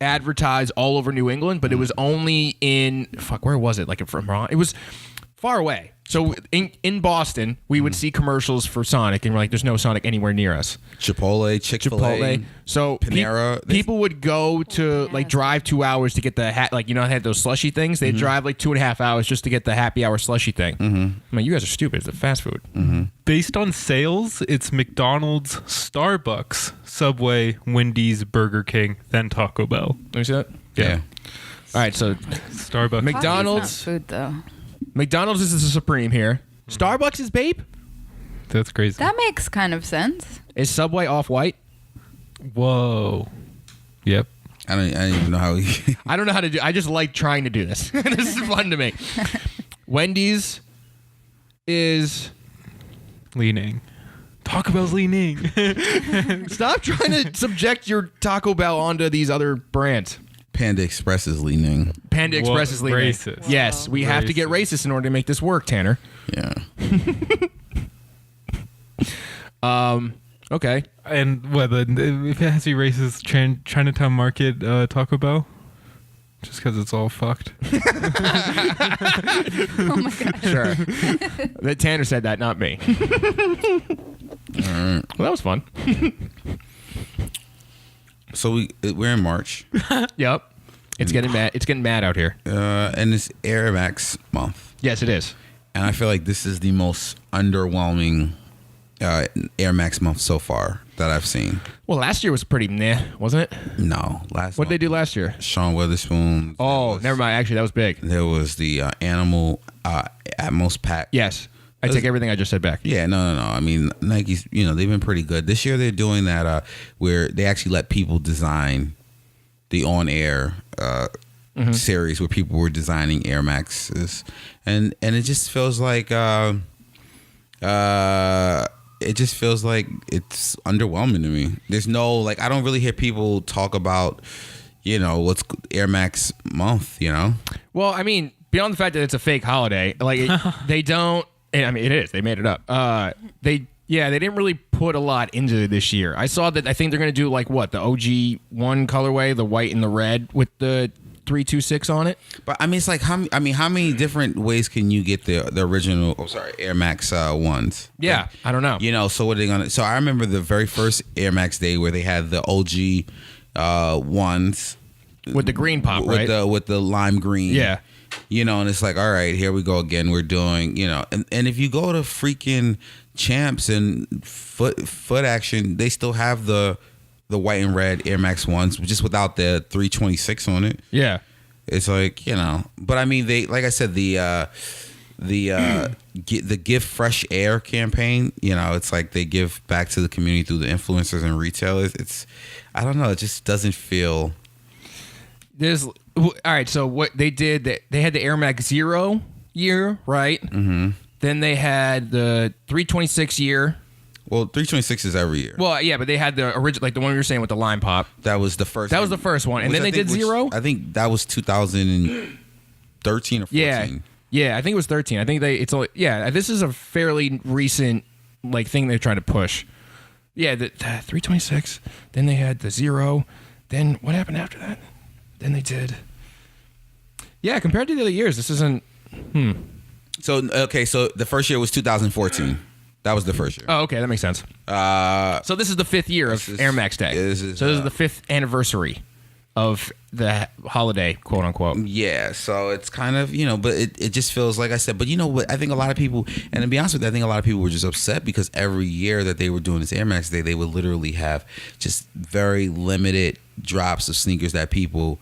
advertise all over New England, but it was only in where was it? Like from it was far away. So in Boston, we would see commercials for Sonic, and we're like, "There's no Sonic anywhere near us." Chipotle, Chick-fil-A, Chipotle. So Panera. people would go to like drive 2 hours to get the they had those slushy things. They'd drive like 2.5 hours just to get the happy hour slushy thing. I mean, you guys are stupid. It's a fast food. Based on sales, it's McDonald's, Starbucks, Subway, Wendy's, Burger King, then Taco Bell. Let me see that. Yeah. All right, so Starbucks. McDonald's. Coffee's not food though. McDonald's is the supreme here. Starbucks is Bape. That's crazy. That makes kind of sense. Is Subway off-white? Whoa. Yep. I don't even know how he. I don't know how to do. I just like trying to do this. This is fun to me. Wendy's is. Li-ning. Taco Bell's Li-ning. Stop trying to subject your Taco Bell onto these other brands. Panda Express is leaning. Panda Whoa, Express is leaning. racist. Yes, we have to get racist in order to make this work, Tanner. Yeah. Okay. And what, if it has to be racist, Chinatown Market, Taco Bell? Just because it's all fucked. Oh my god. Sure. Tanner said that, not me. Well, that was fun. So we're in March, Yep. It's getting mad. It's getting mad out here. and it's Air Max month, Yes, it is. and I feel like this is the most underwhelming Air Max month so far that I've seen. Well, last year was pretty meh, wasn't it? No, last What did they month, do last year? Sean Witherspoon. Oh, never mind. Actually, that was big. There was the Animal Atmos pack. Yes. I take everything I just said back. Yeah, no. I mean, Nike's, they've been pretty good. This year they're doing that where they actually let people design the on-air series where people were designing Air Maxes. And it just feels like It just feels like it's underwhelming to me. There's no like I don't really hear people talk about, what's Air Max month. Well, I mean, beyond the fact that it's a fake holiday, like they don't. I mean, it is. They made it up. They didn't really put a lot into it this year. I saw that. I think they're going to do like what the OG one colorway, the white and the red with the 326 on it. But I mean, it's like how many different ways can you get the original? Air Max ones. Yeah, like, I don't know. So what are they gonna? So I remember the very first Air Max day where they had the OG ones with the green pop, right? With the lime green. Yeah. And it's like, all right, here we go again. We're doing, and if you go to freaking Champs and Foot Action, they still have the white and red Air Max ones, just without the 326 on it. Yeah. It's like, but I mean, they, like I said, the Give Fresh Air campaign, it's like they give back to the community through the influencers and retailers. I don't know. It just doesn't feel. All right, so what they did, they had the Air Max 0 year, right? Mm-hmm. Then they had the 326 year. Well, 326 is every year. Well, yeah, but they had the original, like the one we were saying with the lime pop. That was the first. That was the first one, and then they did 0. I think that was 2013 or 14. Yeah, I think it was 13. I think this is a fairly recent like thing they're trying to push. Yeah, the 326. Then they had the 0. Then what happened after that? Then they did. Yeah, compared to the other years, this isn't. So the first year was 2014. That was the first year. Oh, okay, that makes sense. So this is the 5th year of Air Max Day. This is the 5th anniversary of the holiday, quote unquote. Yeah, so it's kind of, but it just feels like I said. But you know what? I think a lot of people, and to be honest with you, I think a lot of people were just upset because every year that they were doing this Air Max Day, they would literally have just very limited drops of sneakers that people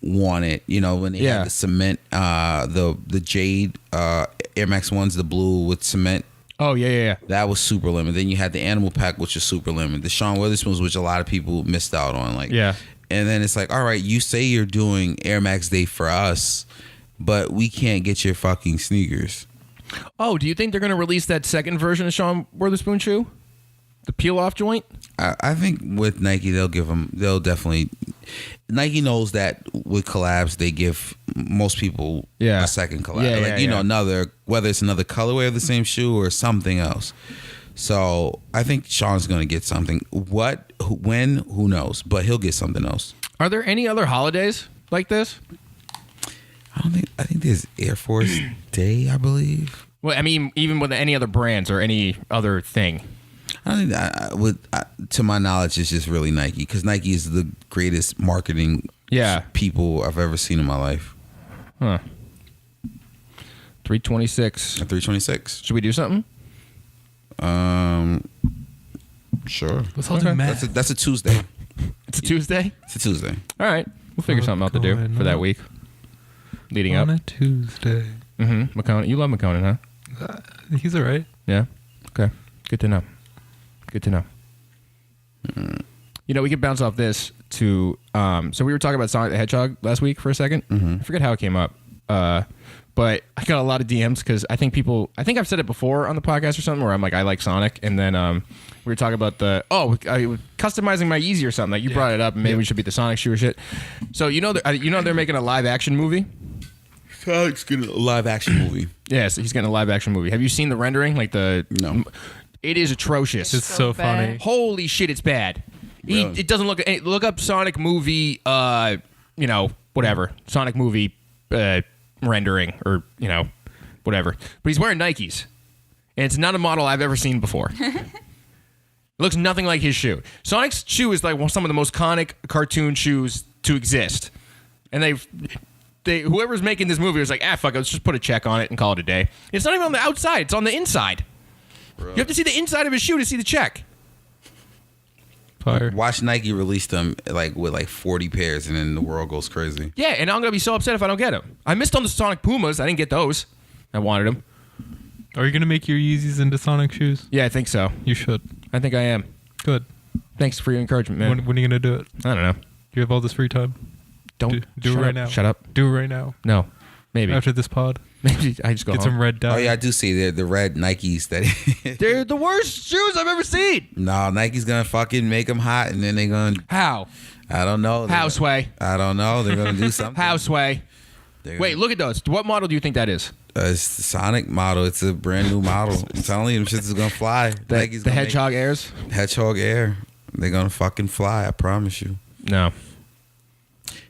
wanted. When they had the cement, the jade Air Max ones, the blue with cement. Oh, yeah. That was super limited. Then you had the Animal Pack, which was super limited. The Sean Witherspoons, which a lot of people missed out on. And then it's like, all right, you say you're doing Air Max Day for us, but we can't get your fucking sneakers. Oh, do you think they're going to release that second version of Sean Witherspoon shoe? The peel-off joint? I think with Nike, they'll definitely. Nike knows that with collabs, they give most people a second collab. Another, whether it's another colorway of the same shoe or something else. So I think Sean's going to get something. What, when, who knows? But he'll get something else. Are there any other holidays like this? I think there's Air Force Day, I believe. Well, I mean, even with any other brands or any other thing. I think to my knowledge, it's just really Nike, because Nike is the greatest marketing people I've ever seen in my life. Huh. 326. 326. Should we do something? Sure. Let's all do math. That's a Tuesday. It's a Tuesday? It's a Tuesday. All right. We'll figure something out to do for that week. Leading up. On a Tuesday. Mm-hmm. McConan. You love McConan, huh? He's all right. Yeah? Okay. Good to know. We could bounce off this to so we were talking about Sonic the Hedgehog last week for a second. I forget how it came up, but I got a lot of DMs because I think I've said it before on the podcast or something where I'm like, I like Sonic, and then we were talking about customizing my Yeezy or something. Like you brought it up, and maybe we should be the Sonic shoe or shit. So they're making a live action movie. Sonic's getting a live action movie. Yes, he's getting a live action movie. Have you seen the rendering? No. It is atrocious. It's so funny. Holy shit, it's bad. Really? It doesn't look up Sonic movie, whatever. Sonic movie rendering or, whatever. But he's wearing Nikes. And it's not a model I've ever seen before. It looks nothing like his shoe. Sonic's shoe is like some of the most iconic cartoon shoes to exist. And whoever's making this movie was like, fuck it, let's just put a check on it and call it a day. It's not even on the outside, it's on the inside. Bro. You have to see the inside of his shoe to see the check. Fire. Watch Nike release them with 40 pairs, and then the world goes crazy. Yeah, and I'm gonna be so upset if I don't get them. I missed on the Sonic Pumas. I didn't get those. I wanted them. Are you gonna make your Yeezys into Sonic shoes? Yeah, I think so. You should. I think I am. Good. Thanks for your encouragement, man. When are you gonna do it? I don't know. You have all this free time. Don't do it right now. Shut up. Do it right now. No. Maybe. after this pod. Maybe I just go Get home. some red dye. Oh yeah, I do see the red Nikes that. They're the worst shoes I've ever seen. No, Nike's gonna fucking make them hot, and then they're gonna. How? I don't know. How, Sway? I don't know. They're gonna do something. How, Sway? Wait, look at those. What model do you think that is? It's the Sonic model. It's a brand new model. I'm telling you, them shits is gonna fly. Nike's The gonna Hedgehog Airs? make Hedgehog Air. They're gonna fucking fly. I promise you. No.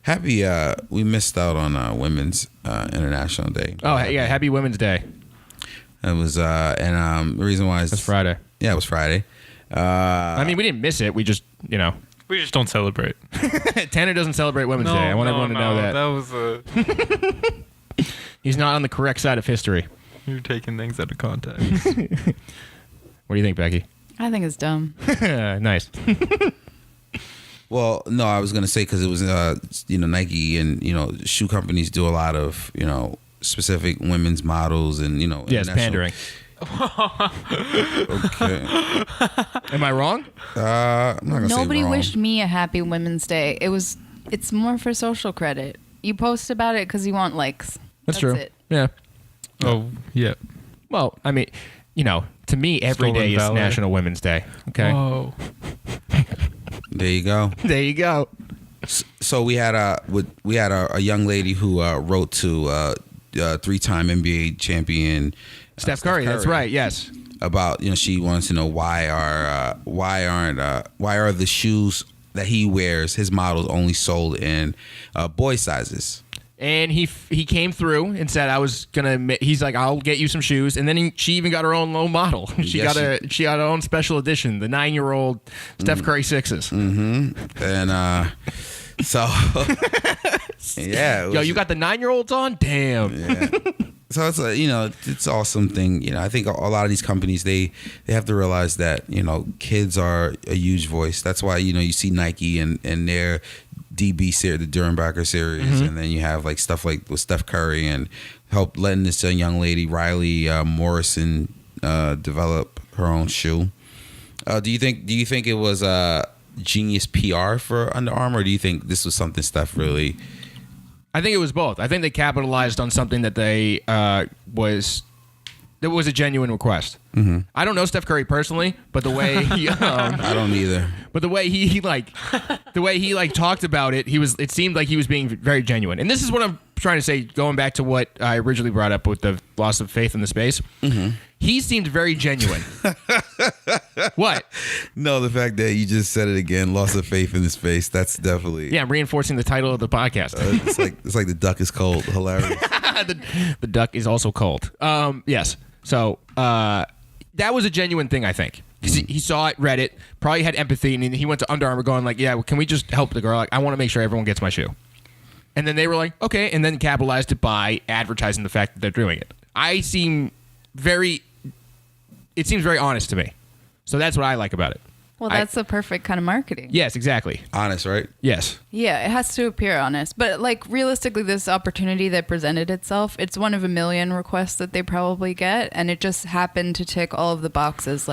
Happy. We missed out on Women's International Day. Oh, yeah. Happy Women's Day. It was and the reason why is That's Friday. Yeah, it was Friday. I mean, we didn't miss it. We just, We just don't celebrate. Tanner doesn't celebrate Women's Day. I want everyone to know that. That was He's not on the correct side of history. you're taking things out of context. What do you think, Becky? I think it's dumb. Nice. Well, no, I was gonna say because it was Nike and shoe companies do a lot of specific women's models and Yes, international- pandering. Okay. Am I wrong? I'm not gonna Nobody say wrong. wished me a happy Women's Day. It's more for social credit. You post about it because you want likes. That's true. It. Yeah. Oh, yeah. Well, I mean, to me, every Stolen day is valor. National Women's Day. Okay. Oh. There you go. There you go. So we had a young lady who wrote to three-time NBA champion Steph Curry. That's right. Yes. about she wants to know why are the shoes that he wears, his models, only sold in boy sizes. And he came through and said I was gonna. He's like, I'll get you some shoes, and then she even got her own low model. She got her own special edition, the 9-year-old Steph Curry sixes. Mm-hmm. And so yeah, Yo, you got the 9-year-olds on? Damn. Yeah. So it's it's awesome thing. I think a lot of these companies they have to realize that kids are a huge voice. That's why you see Nike and their DB series, the Durenbacher series, Mm-hmm. and then you have like stuff like with Steph Curry and help letting this young lady Riley Morrison develop her own shoe. Do you think it was genius PR for Under Armour, or do you think this was something Steph really? I think it was both. I think they capitalized on something that was a genuine request. Mm-hmm. I don't know Steph Curry personally, but the way he, I don't either. but the way he talked about it, it seemed like he was being very genuine. And this is what I'm trying to say, going back to what I originally brought up with the loss of faith in the space. Mm-hmm. He seemed very genuine. What? No, the fact that you just said it again, loss of faith in his face. That's definitely Yeah, I'm reinforcing the title of the podcast. it's like the duck is cold. Hilarious. The duck is also cold. Yes. So that was a genuine thing, I think. 'Cause he saw it, read it, probably had empathy, and he went to Under Armour going like, yeah, well, can we just help the girl? Like, I want to make sure everyone gets my shoe. And then they were like, okay, and then capitalized it by advertising the fact that they're doing it. It seems very honest to me. So that's what I like about it. Well, that's the perfect kind of marketing. Yes, exactly. Honest, right? Yes. Yeah, it has to appear honest. But realistically, this opportunity that presented itself, it's one of a million requests that they probably get. And it just happened to tick all of the boxes.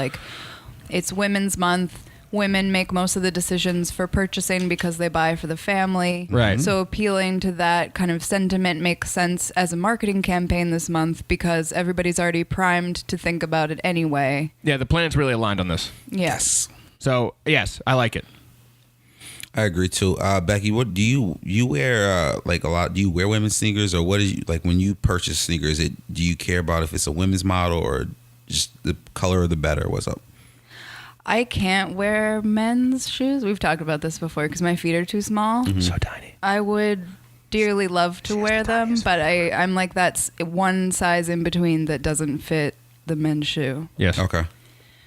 It's Women's Month. Women make most of the decisions for purchasing because they buy for the family. Right. So appealing to that kind of sentiment makes sense as a marketing campaign this month because everybody's already primed to think about it anyway. Yeah, the planet's really aligned on this. Yes. So, yes, I like it. I agree too. Becky, what do you wear a lot? Do you wear women's sneakers, or what is when you purchase sneakers? Do you care about if it's a women's model or just the color of the better? What's up? I can't wear men's shoes. We've talked about this before because my feet are too small. Mm-hmm. So tiny. I would dearly love to wear them, but I'm like that's one size in between that doesn't fit the men's shoe. Yes. Okay.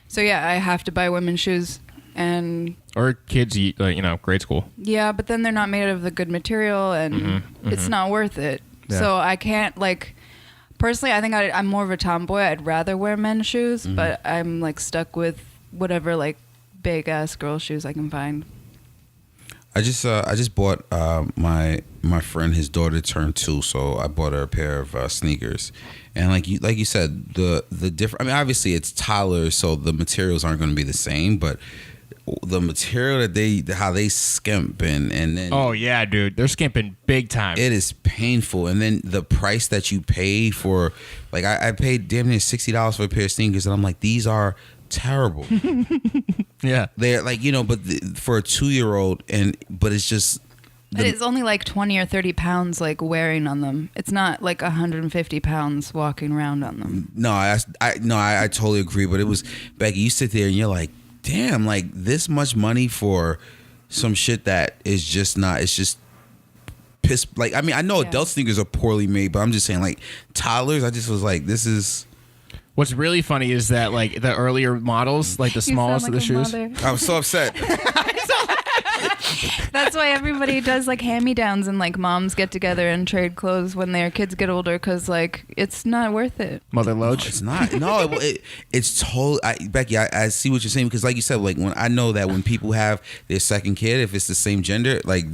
So yeah, I have to buy women's shoes, and Or kids eat, grade school. yeah, but then they're not made of the good material, and it's not worth it. Yeah. So I can't personally. I think I'm more of a tomboy. I'd rather wear men's shoes, but I'm stuck with whatever big ass girl shoes I can find. I just bought my friend, his daughter turned 2, so I bought her a pair of sneakers. And like you said, the different. I mean, obviously it's toddlers, so the materials aren't going to be the same. But the material how they skimp and then Oh yeah, dude, they're skimping big time. it is painful. And then the price that you pay for, like I paid damn near $60 for a pair of sneakers, and I'm like, these are terrible. Yeah, They're like, but for a 2-year-old, but it's just. But it's only like 20 or 30 pounds like wearing on them. It's not like 150 pounds walking around on them. No, I totally agree. But it was, Becky, you sit there and you're like, damn, like this much money for some shit that is just not. It's just piss. Like, I mean, I know adult sneakers are poorly made, but I'm just saying, like toddlers. I just was like, this is. What's really funny is that like the earlier models, like the smallest of the shoes. I'm so upset. That's why everybody does like hand-me-downs and like moms get together and trade clothes when their kids get older because like it's not worth it. Mother Loach. It's not. No, it's totally. Becky, I see what you're saying because, like you said, like when I know that when people have their second kid, if it's the same gender, like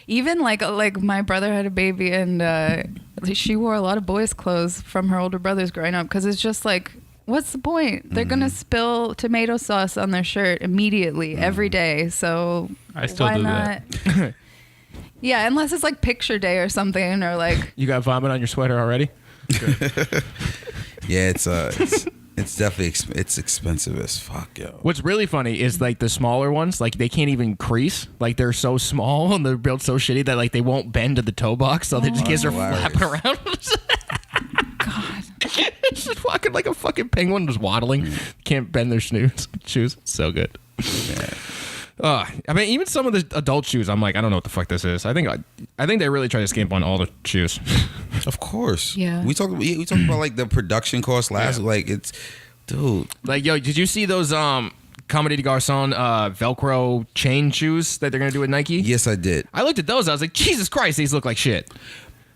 even like my brother had a baby and she wore a lot of boys' clothes from her older brothers growing up because it's just like. What's the point? They're gonna spill tomato sauce on their shirt immediately every day. So I still why do not? that. Yeah, unless it's like picture day or something, or like You got vomit on your sweater already? yeah, it's definitely it's expensive as fuck, yo. What's really funny is like the smaller ones, like they can't even crease. Like they're so small and they're built so shitty that like they won't bend to the toe box, so the kids are flapping around. God. Just walking like a fucking penguin, just waddling. Can't bend their shoes. So good. I mean, even some of the adult shoes, I'm like, I don't know what the fuck this is. I think they really try to skimp on all the shoes. Of course. Yeah. We talked about like the production cost last. Yeah. Like it's, dude. Like, yo, did you see those Comedy de Garçon Velcro chain shoes that they're gonna do with Nike? Yes, I did. I looked at those. I was like, Jesus Christ, these look like shit.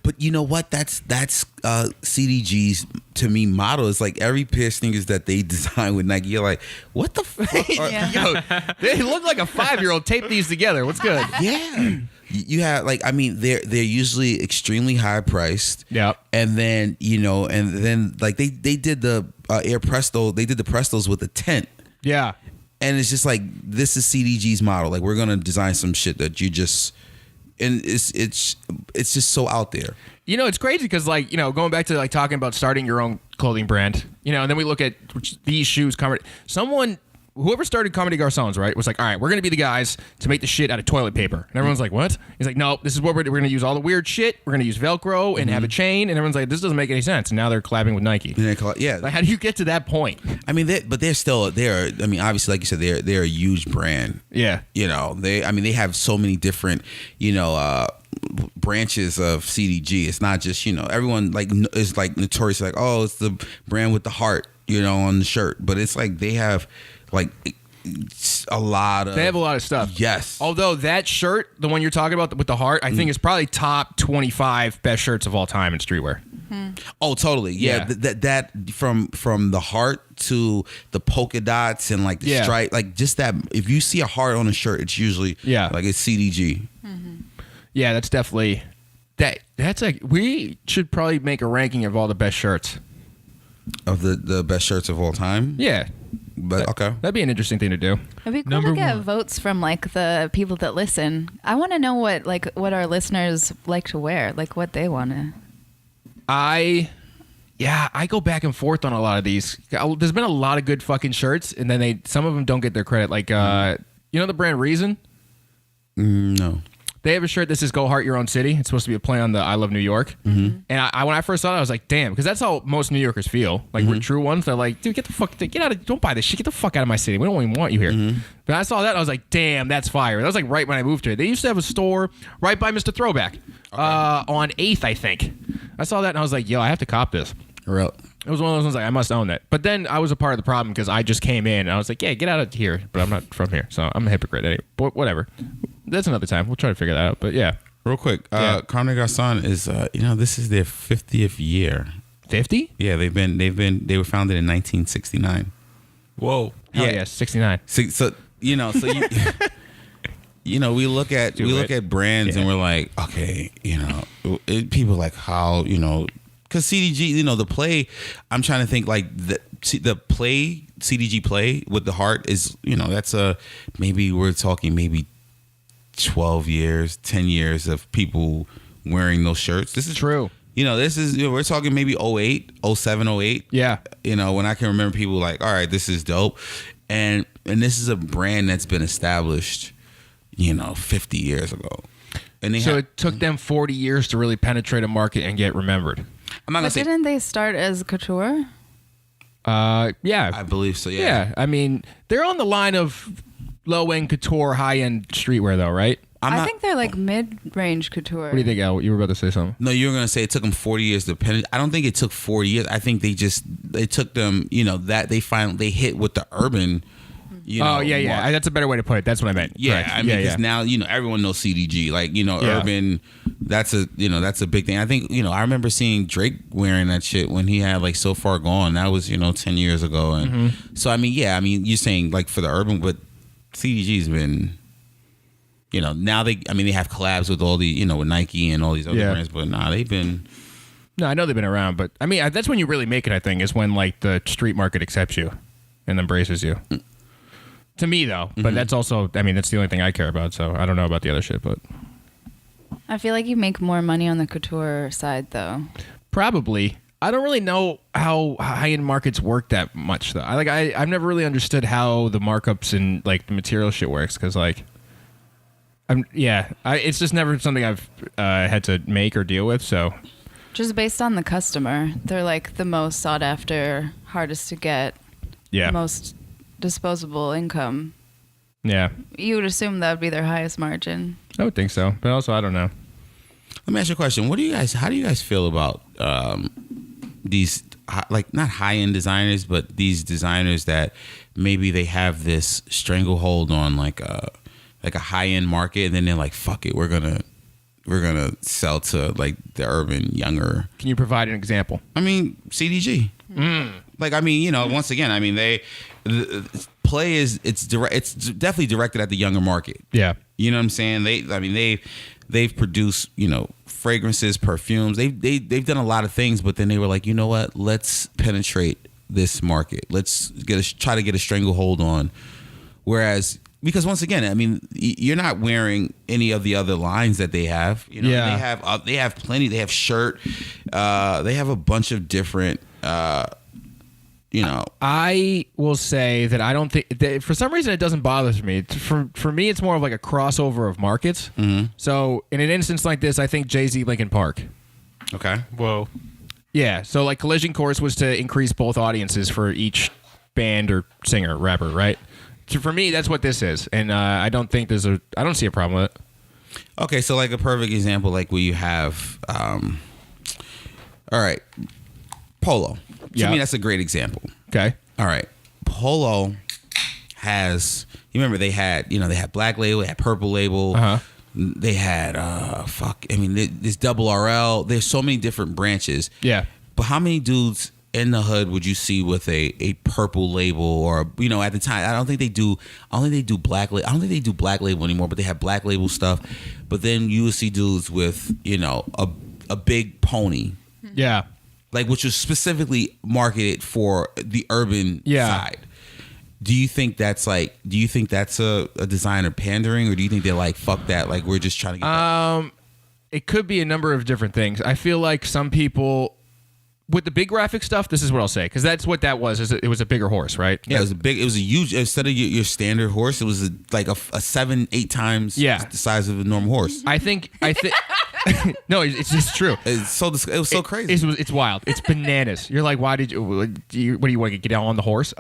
But you know what? That's CDG's to me motto. It's like every pair of sneakers that they design with Nike, you're like, what the fuck? Yeah. Yo, they look like a 5-year-old taped these together. What's good? Yeah. You have like, I mean, they're usually extremely high priced. Yep. And then like they did the Air Presto. They did the Prestos with a tent. Yeah. And it's just like, this is CDG's model. Like, we're gonna design some shit that you just, and it's just so out there. You know, it's crazy because, like, you know, going back to like talking about starting your own clothing brand, you know, and then we look at these shoes. Whoever started Comedy Garçons, right, was like, all right, we're going to be the guys to make the shit out of toilet paper. And everyone's like, what? He's like, no, this is what we're going to use all the weird shit. We're going to use Velcro and have a chain. And everyone's like, this doesn't make any sense. And now they're collabing with Nike. Yeah. Like, how do you get to that point? I mean, they're still, I mean, obviously, like you said, they're a huge brand. Yeah. You know, they have so many different, branches of CDG. It's not just, everyone like is like notorious, like, oh, it's the brand with the heart, on the shirt. But it's like they have like a lot of. They have a lot of stuff. Yes. Although that shirt, the one you're talking about with the heart, I think is probably top 25 best shirts of all time in streetwear. Oh, totally. Yeah. That from the heart to the polka dots and like the stripe, like just that. If you see a heart on a shirt, it's usually like it's CDG. Yeah, that's definitely that's like, we should probably make a ranking of all the best shirts. Of the best shirts of all time? Yeah. But okay. That'd be an interesting thing to do. It'd be cool Number to get one. votes from like the people that listen. I want to know what our listeners like to wear, like what they want to. I go back and forth on a lot of these. There's been a lot of good fucking shirts, and then some of them don't get their credit. Like, you know the brand Reason? No. They have a shirt that says "Go Heart Your Own City." It's supposed to be a play on the "I Love New York." Mm-hmm. And when I first saw it, I was like, "Damn," because that's how most New Yorkers feel. Like we're true ones. They're like, "Dude, don't buy this shit. Get the fuck out of my city. We don't even want you here." But I saw that, and I was like, "Damn, that's fire." That was like right when I moved here. They used to have a store right by Mr. Throwback on 8th, I think. I saw that, and I was like, "Yo, I have to cop this." Real. It was one of those ones like, I must own that. But then I was a part of the problem because I just came in and I was like, yeah, get out of here. But I'm not from here, so I'm a hypocrite anyway. But whatever. That's another time. We'll try to figure that out. But yeah. Real quick, Comedy Garçon is this is their 50th year. 50? Yeah, they were founded in 1969. Whoa. Hell yeah, 69. So we look at brands and we're like, okay, people are like, how because CDG, the play. I'm trying to think like the play CDG play with the heart is that's maybe we're talking maybe 12 years, 10 years of people wearing those shirts. This is true. This is we're talking maybe 08, 07, 08. Yeah. When I can remember people like, all right, this is dope, and this is a brand that's been established, 50 years ago. And it took them 40 years to really penetrate a market and get remembered. I'm not gonna say. Didn't they start as couture? Yeah. I believe so. Yeah. Yeah. I mean, they're on the line of low-end couture, high-end streetwear, though, right? I think they're like mid-range couture. What do you think, Al? You were about to say something. No, you were gonna say it took them 40 years to penetrate. I don't think it took 40 years. I think it took them. That they hit with the urban. Oh yeah. That's a better way to put it. That's what I meant. Yeah, Correct. I mean, because now everyone knows CDG. Like urban. That's a big thing. I think I remember seeing Drake wearing that shit when he had like So Far Gone. That was 10 years ago, and so I mean, you're saying like for the urban, but CDG's been. Now they have collabs with all the with Nike and all these other brands, but they've been. No, I know they've been around, but I mean that's when you really make it. I think is when like the street market accepts you and embraces you. To me, though, but that's also, that's the only thing I care about. So I don't know about the other shit, but I feel like you make more money on the couture side, though. Probably. I don't really know how high-end markets work that much, though. I've never really understood how the markups and like the material shit works, because like, it's just never something I've had to make or deal with. So just based on the customer, they're like the most sought after, hardest to get, most disposable income. Yeah. You would assume that would be their highest margin. I would think so, but also I don't know. Let me ask you a question. How do you guys feel about these like not high-end designers, but these designers that maybe they have this stranglehold on like a high-end market, and then they're like, fuck it, we're gonna sell to like the urban younger. Can you provide an example? I mean, CDG. Like, once again, the play is it's definitely directed at the younger market. Yeah. You know what I'm saying? They've produced, fragrances, perfumes. They've done a lot of things, but then they were like, you know what? Let's penetrate this market. Let's try to get a stranglehold on. Whereas, because once again, you're not wearing any of the other lines that they have. They have plenty. They have shirt. They have a bunch of different. I will say that I don't think that for some reason it doesn't bother me. For me, it's more of like a crossover of markets. Mm-hmm. So in an instance like this, I think Jay-Z Linkin Park. Okay. Whoa. Yeah. So like Collision Course was to increase both audiences for each band or singer, rapper, right? So for me, that's what this is, and I don't think I don't see a problem with it. Okay, so like a perfect example, like where you have, all right, Polo. To me, that's a great example. Okay. All right. Polo has, you remember they had Black Label, they had Purple Label. Uh-huh. They had, there's Double RL. There's so many different branches. Yeah. But how many dudes in the hood would you see with a Purple Label or, at the time, I don't think they do Black Label. I don't think they do Black Label anymore, but they have Black Label stuff. But then you would see dudes with, a big pony. Yeah. Like, which was specifically marketed for the urban side. Do you think that's a designer pandering, or do you think they're like, fuck that, like we're just trying to get that? It could be a number of different things. I feel like some people with the big graphic stuff, this is what I'll say, because that's what that was. It was a bigger horse, right? Yeah, it was a huge, instead of your standard horse, it was like a 7-8 times the size of a normal horse. I think no, it's just true. It was so crazy. It's wild. It's bananas. You're like, why did you? What do you want to get on the horse?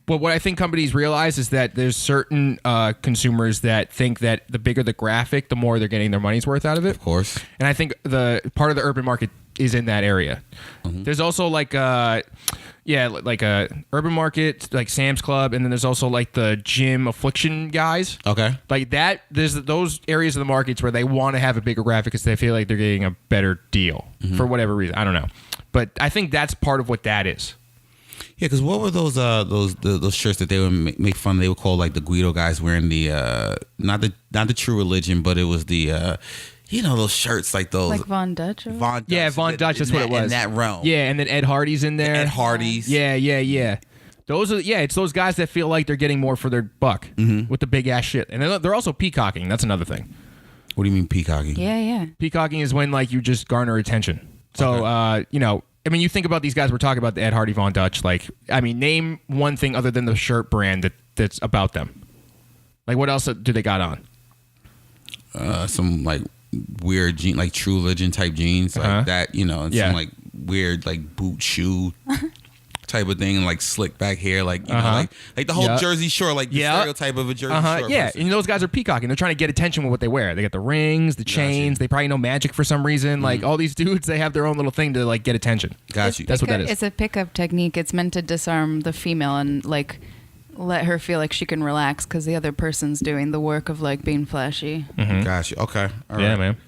But what I think companies realize is that there's certain consumers that think that the bigger the graphic, the more they're getting their money's worth out of it. Of course. And I think the part of the urban market is in that area. Mm-hmm. There's also like a urban market, like Sam's Club, and then there's also like the gym affliction guys. Okay. Like that, there's those areas of the markets where they want to have a bigger graphic because they feel like they're getting a better deal for whatever reason. I don't know. But I think that's part of what that is. Yeah, because what were those shirts that they would make fun of? They would call like the Guido guys wearing the not the True Religion, but it was the those shirts like those. Like Von Dutch. Or? Von Dutch. Yeah, Von Dutch. That's what it was. In that realm. Yeah, and then Ed Hardy's in there. Ed Hardy's. Yeah. Those are it's those guys that feel like they're getting more for their buck with the big ass shit, and they're also peacocking. That's another thing. What do you mean peacocking? Yeah. Peacocking is when like you just garner attention. So I mean, you think about these guys we're talking about, the Ed Hardy, Von Dutch. Like, I mean, name one thing other than the shirt brand that's about them. Like, what else do they got on? Some like weird jean, like True Religion type jeans, like that, and some like weird like boot shoe type of thing, and like slick back hair, like like the whole Jersey Shore, like the stereotype of a Jersey Shore. Yeah, person. and those guys are peacocking. They're trying to get attention with what they wear. They got the rings, the chains. They probably know magic for some reason. Like all these dudes, they have their own little thing to like get attention. Got you. That's what that is. It's a pickup technique. It's meant to disarm the female and like let her feel like she can relax because the other person's doing the work of like being flashy. Got you. Okay. All Yeah, right. man.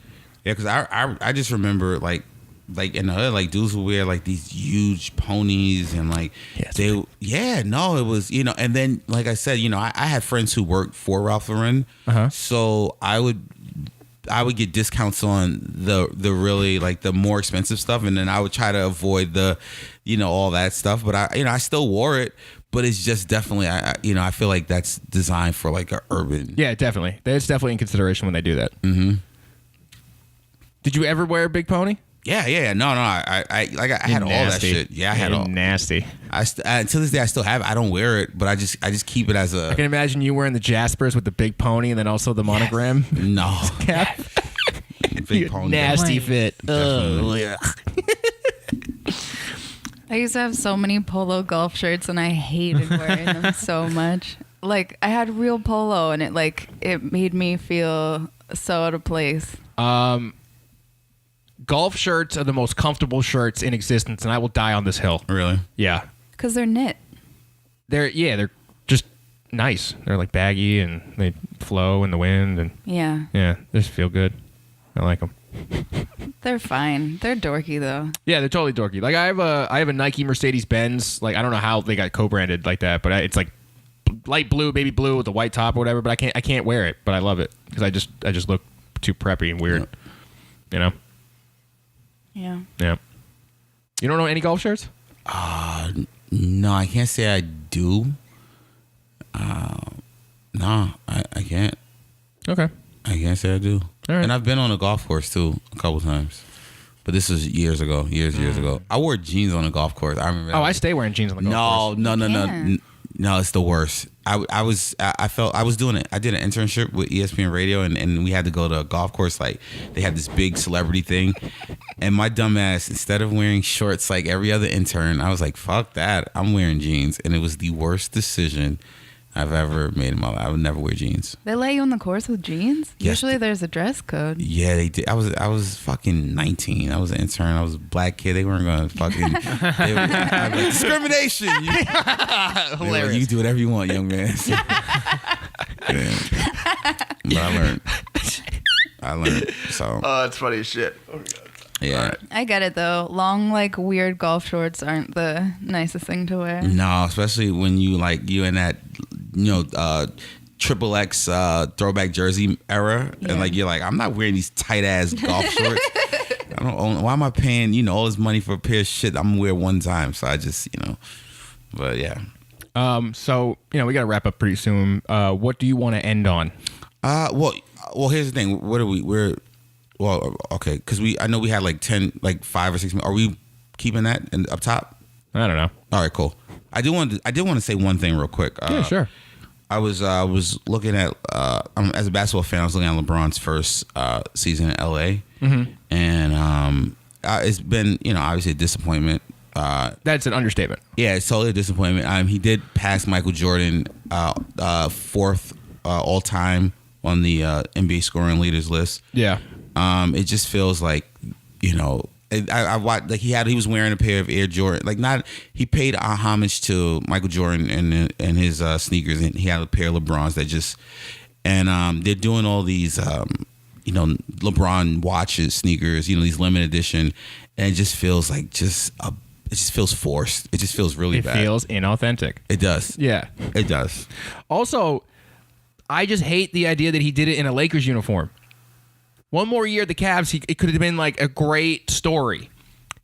Yeah, because I just remember like in the hood, like dudes would wear like these huge ponies and like it was and then like I said, I had friends who worked for Ralph Lauren, so I would get discounts on the really like the more expensive stuff, and then I would try to avoid the all that stuff, but I still wore it. But it's just definitely, I feel like that's designed for like a urban. Yeah, definitely. That's definitely in consideration when they do that. Mm-hmm. Did you ever wear a big pony? Yeah. No. I had all that shit. Yeah, I had all. Nasty. To this day, I still have it. I don't wear it, but I just keep it as a. I can imagine you wearing the Jaspers with the big pony and then also the monogram No. cap. Big pony. Nasty fit. Yeah. I used to have so many polo golf shirts and I hated wearing them so much. Like I had real polo and it made me feel so out of place. Golf shirts are the most comfortable shirts in existence, and I will die on this hill. Really? Yeah. Because they're knit. They're just nice. They're like baggy and they flow in the wind and Yeah. they just feel good. I like them. They're fine. They're dorky though. Yeah, they're totally dorky. Like I have a Nike Mercedes Benz. Like I don't know how they got co-branded like that, but it's like light blue, baby blue with a white top or whatever. But I can't wear it, but I love it because I just look too preppy and weird. Yeah. Yeah. You don't know any golf shirts? No, I can't say I do. No, I can't. Okay. I can't say I do. All right. And I've been on a golf course too a couple times, but this was years ago. Years ago. I wore jeans on a golf course. I remember. I stay wearing jeans on the golf course. No, it's the worst. I was doing it. I did an internship with ESPN Radio, and we had to go to a golf course. Like they had this big celebrity thing, and my dumb ass, instead of wearing shorts like every other intern, I was like, "Fuck that! I'm wearing jeans," and it was the worst decision I've ever made in my life. I would never wear jeans. They let you on the course with jeans? Yes. Usually there's a dress code. Yeah, they did. I was fucking 19. I was an intern. I was a black kid. They weren't going to fucking... I'd be like, discrimination! Hilarious. Like, you can do whatever you want, young man. So, yeah. But I learned. So... Oh, that's funny as shit. Oh, my God. Yeah. Right. I get it though. Long, like weird golf shorts aren't the nicest thing to wear. No, especially when you in that, triple X throwback jersey era, and like you're like, I'm not wearing these tight ass golf shorts. I don't own. Why am I paying all this money for a pair of shit I'm gonna wear one time? So I just but yeah. So we gotta wrap up pretty soon. What do you want to end on? Well, here's the thing. We're okay, because I know we had like 10, like 5 or 6 minutes. Are we keeping that up top? I don't know. All right, cool. I did want to say one thing real quick. Yeah, sure. I was looking at as a basketball fan, I was looking at LeBron's first season in LA, and it's been obviously a disappointment. That's an understatement. Yeah, it's totally a disappointment. He did pass Michael Jordan fourth all time on the NBA scoring leaders list. Yeah. It just feels like, I watched, like he was wearing a pair of Air Jordan, like not, he paid homage to Michael Jordan and his sneakers, and he had a pair of LeBrons that just, and they're doing all these, LeBron watches, sneakers, these limited edition, and it just feels like it just feels forced. It just feels really bad. It feels inauthentic. It does. Yeah. It does. Also, I just hate the idea that he did it in a Lakers uniform. One more year at the Cavs, it could have been like a great story.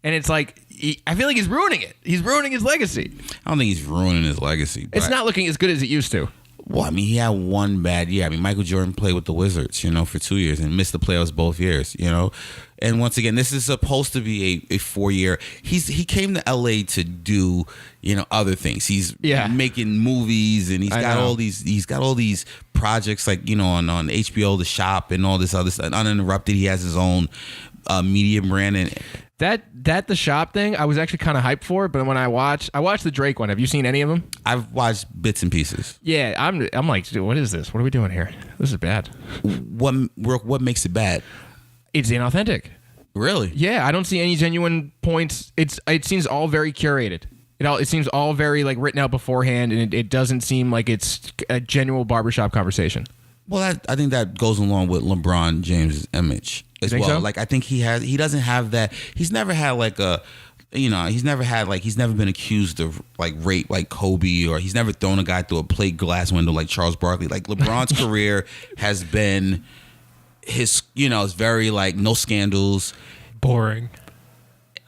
And it's like, I feel like he's ruining it. He's ruining his legacy. I don't think he's ruining his legacy. It's not looking as good as it used to. Well, I mean, he had one bad year. I mean, Michael Jordan played with the Wizards, for 2 years and missed the playoffs both years, And once again, this is supposed to be a 4-year. He came to LA to do, other things. He's making movies, and he's got all these projects like, on HBO, The Shop, and all this other stuff. Uninterrupted, he has his own media brand, and That The Shop thing, I was actually kind of hyped for it, but when I watched the Drake one. Have you seen any of them? I've watched bits and pieces. Yeah, I'm like, dude, what is this? What are we doing here? This is bad. What makes it bad? It's inauthentic. Really? Yeah, I don't see any genuine points. It seems all very curated. It seems all very like written out beforehand, and it doesn't seem like it's a genuine barbershop conversation. Well, I think that goes along with LeBron James' image as well. So? Like, I think he doesn't have that. He's never had like he's never been accused of like rape like Kobe, or he's never thrown a guy through a plate glass window like Charles Barkley. Like, LeBron's career has been it's very like no scandals. Boring.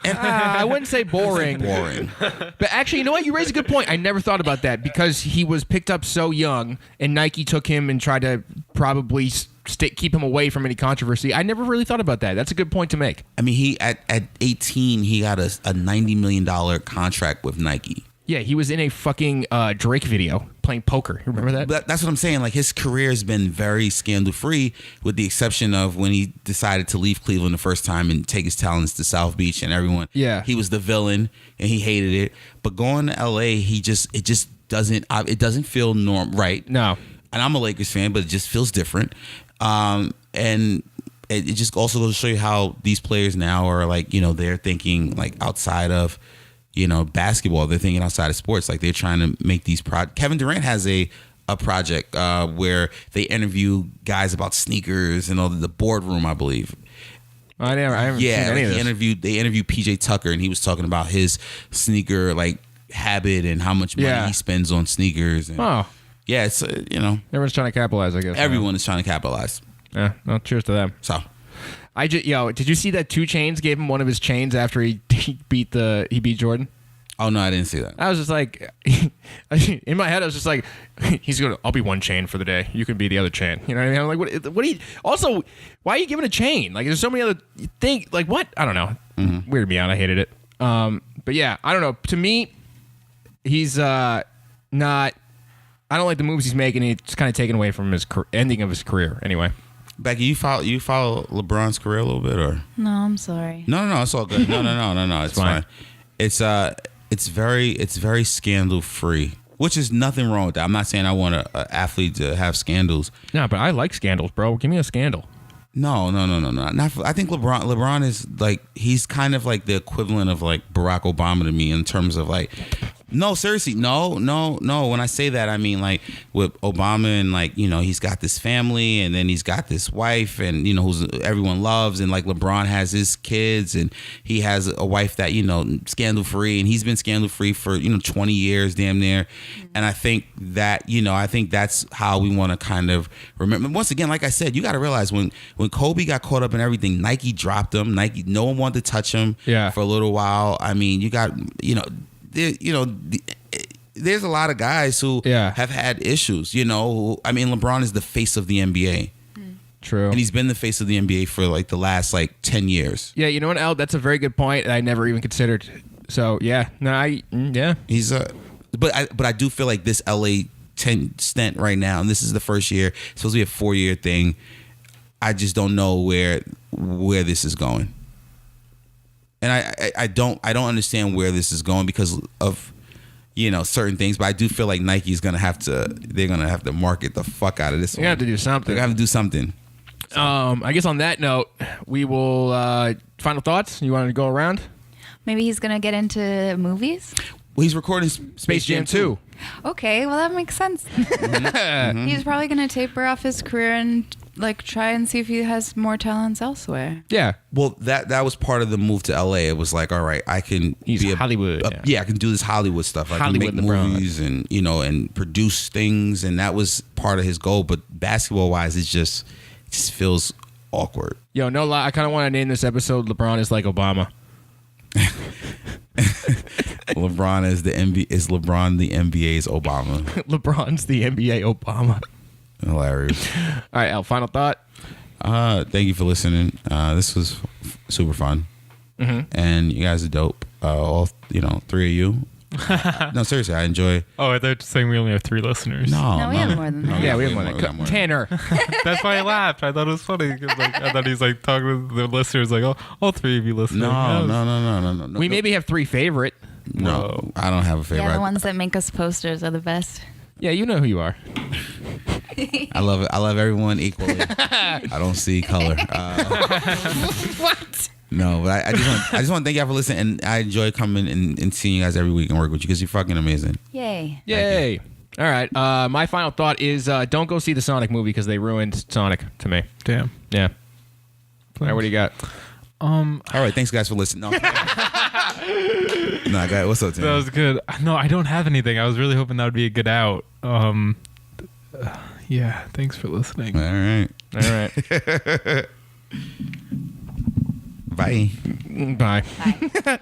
I wouldn't say boring. Boring. But actually, you know what? You raise a good point. I never thought about that because he was picked up so young, and Nike took him and tried to probably keep him away from any controversy. I never really thought about that. That's a good point to make. I mean, he at 18, he got a $90 million contract with Nike. Yeah, he was in a fucking Drake video playing poker. You remember that? But that's what I'm saying. Like, his career has been very scandal-free, with the exception of when he decided to leave Cleveland the first time and take his talents to South Beach, and everyone. Yeah. He was the villain and he hated it. But going to LA, it just doesn't feel right. No. And I'm a Lakers fan, but it just feels different. And it just also goes to show you how these players now are like, they're thinking like outside of, basketball. They're thinking outside of sports. Like, they're trying to make these Kevin Durant has a project where they interview guys about sneakers and all the boardroom, I believe. I haven't seen any of this. They interviewed PJ Tucker, and he was talking about his sneaker like habit and how much money he spends on sneakers. And, yeah, it's everyone's trying to capitalize, I guess. Everyone is trying to capitalize. Yeah, well, cheers to them. So, did you see that 2 Chainz gave him one of his chains after he beat Jordan? Oh no, I didn't see that. I was just like, in my head, I was just like, I'll be one chain for the day. You can be the other chain. You know what I mean? I'm like, what do you? Also, why are you giving a chain? Like, there's so many other things. Like, what? I don't know. Mm-hmm. Weirded me out. I hated it. But yeah, I don't know. To me, he's not. I don't like the moves he's making. It's kind of taken away from his ending of his career. Anyway. Becky, you follow LeBron's career a little bit, or? No, I'm sorry. No, it's all good. No, it's fine. It's very scandal free, which is nothing wrong with that. I'm not saying I want an athlete to have scandals. No, but I like scandals, bro. Give me a scandal. No. I think LeBron is like, he's kind of like the equivalent of like Barack Obama to me in terms of like, no, seriously, no. When I say that, I mean like with Obama, and like, he's got this family, and then he's got this wife, and who's everyone loves, and like LeBron has his kids, and he has a wife that scandal free, and he's been scandal free for 20 years, damn near. And I think that I think that's how we want to kind of remember. Once again, like I said, you got to realize when Kobe got caught up in everything, Nike dropped him. Nike, no one wanted to touch him for a little while. I mean, you got there's a lot of guys who have had issues. I mean, LeBron is the face of the NBA. True. And he's been the face of the NBA for like the last like 10 years. Yeah, you know what, Al? That's a very good point, and I never even considered. So yeah, He's but I do feel like this LA 10 stint right now, and this is the first year. It's supposed to be a 4-year thing. I just don't know where this is going. And I don't understand where this is going because of certain things, but I do feel like Nike's they're gonna have to market the fuck out of this. You have to do something. They have to do something. I guess on that note, we will final thoughts. You want to go around? Maybe he's gonna get into movies. Well, he's recording Space Jam 2. Okay, well that makes sense. Mm-hmm. He's probably gonna taper off his career and like try and see if he has more talents elsewhere. Yeah. Well, that was part of the move to LA. It was like, all right, I can be Hollywood. I can do this Hollywood stuff. I Hollywood can make movies and and produce things, and that was part of his goal. But basketball wise, it just feels awkward. Yo, no lie. I kind of want to name this episode "LeBron is like Obama." LeBron is LeBron the NBA's Obama. LeBron's the NBA Obama. Hilarious. All right, Al. Final thought. Thank you for listening. This was super fun, and you guys are dope. All three of you. No, seriously, I enjoy. Oh, I thought you were saying we only have 3 listeners. No, we have more than that. Yeah, we have more than that. Tanner. That's why I laughed. I thought it was funny. 'Cause, like, I thought he's like talking to the listeners, like, oh, all 3 of you listening. No. We maybe have 3 favorite. No, I don't have a favorite. Yeah, the ones that make us posters are the best. Yeah, you know who you are. I love it. I love everyone equally. I don't see color. What? No, but I just want to thank y'all for listening, and I enjoy coming and seeing you guys every week and work with you because you're fucking amazing. Yay. Yay. All right. My final thought is don't go see the Sonic movie because they ruined Sonic to me. Damn. Yeah. All right, what do you got? All right, thanks guys for listening. No, I got what's up, Tim? That was good. No, I don't have anything. I was really hoping that would be a good out. Yeah, thanks for listening. All right. All right. Bye. Bye. Bye.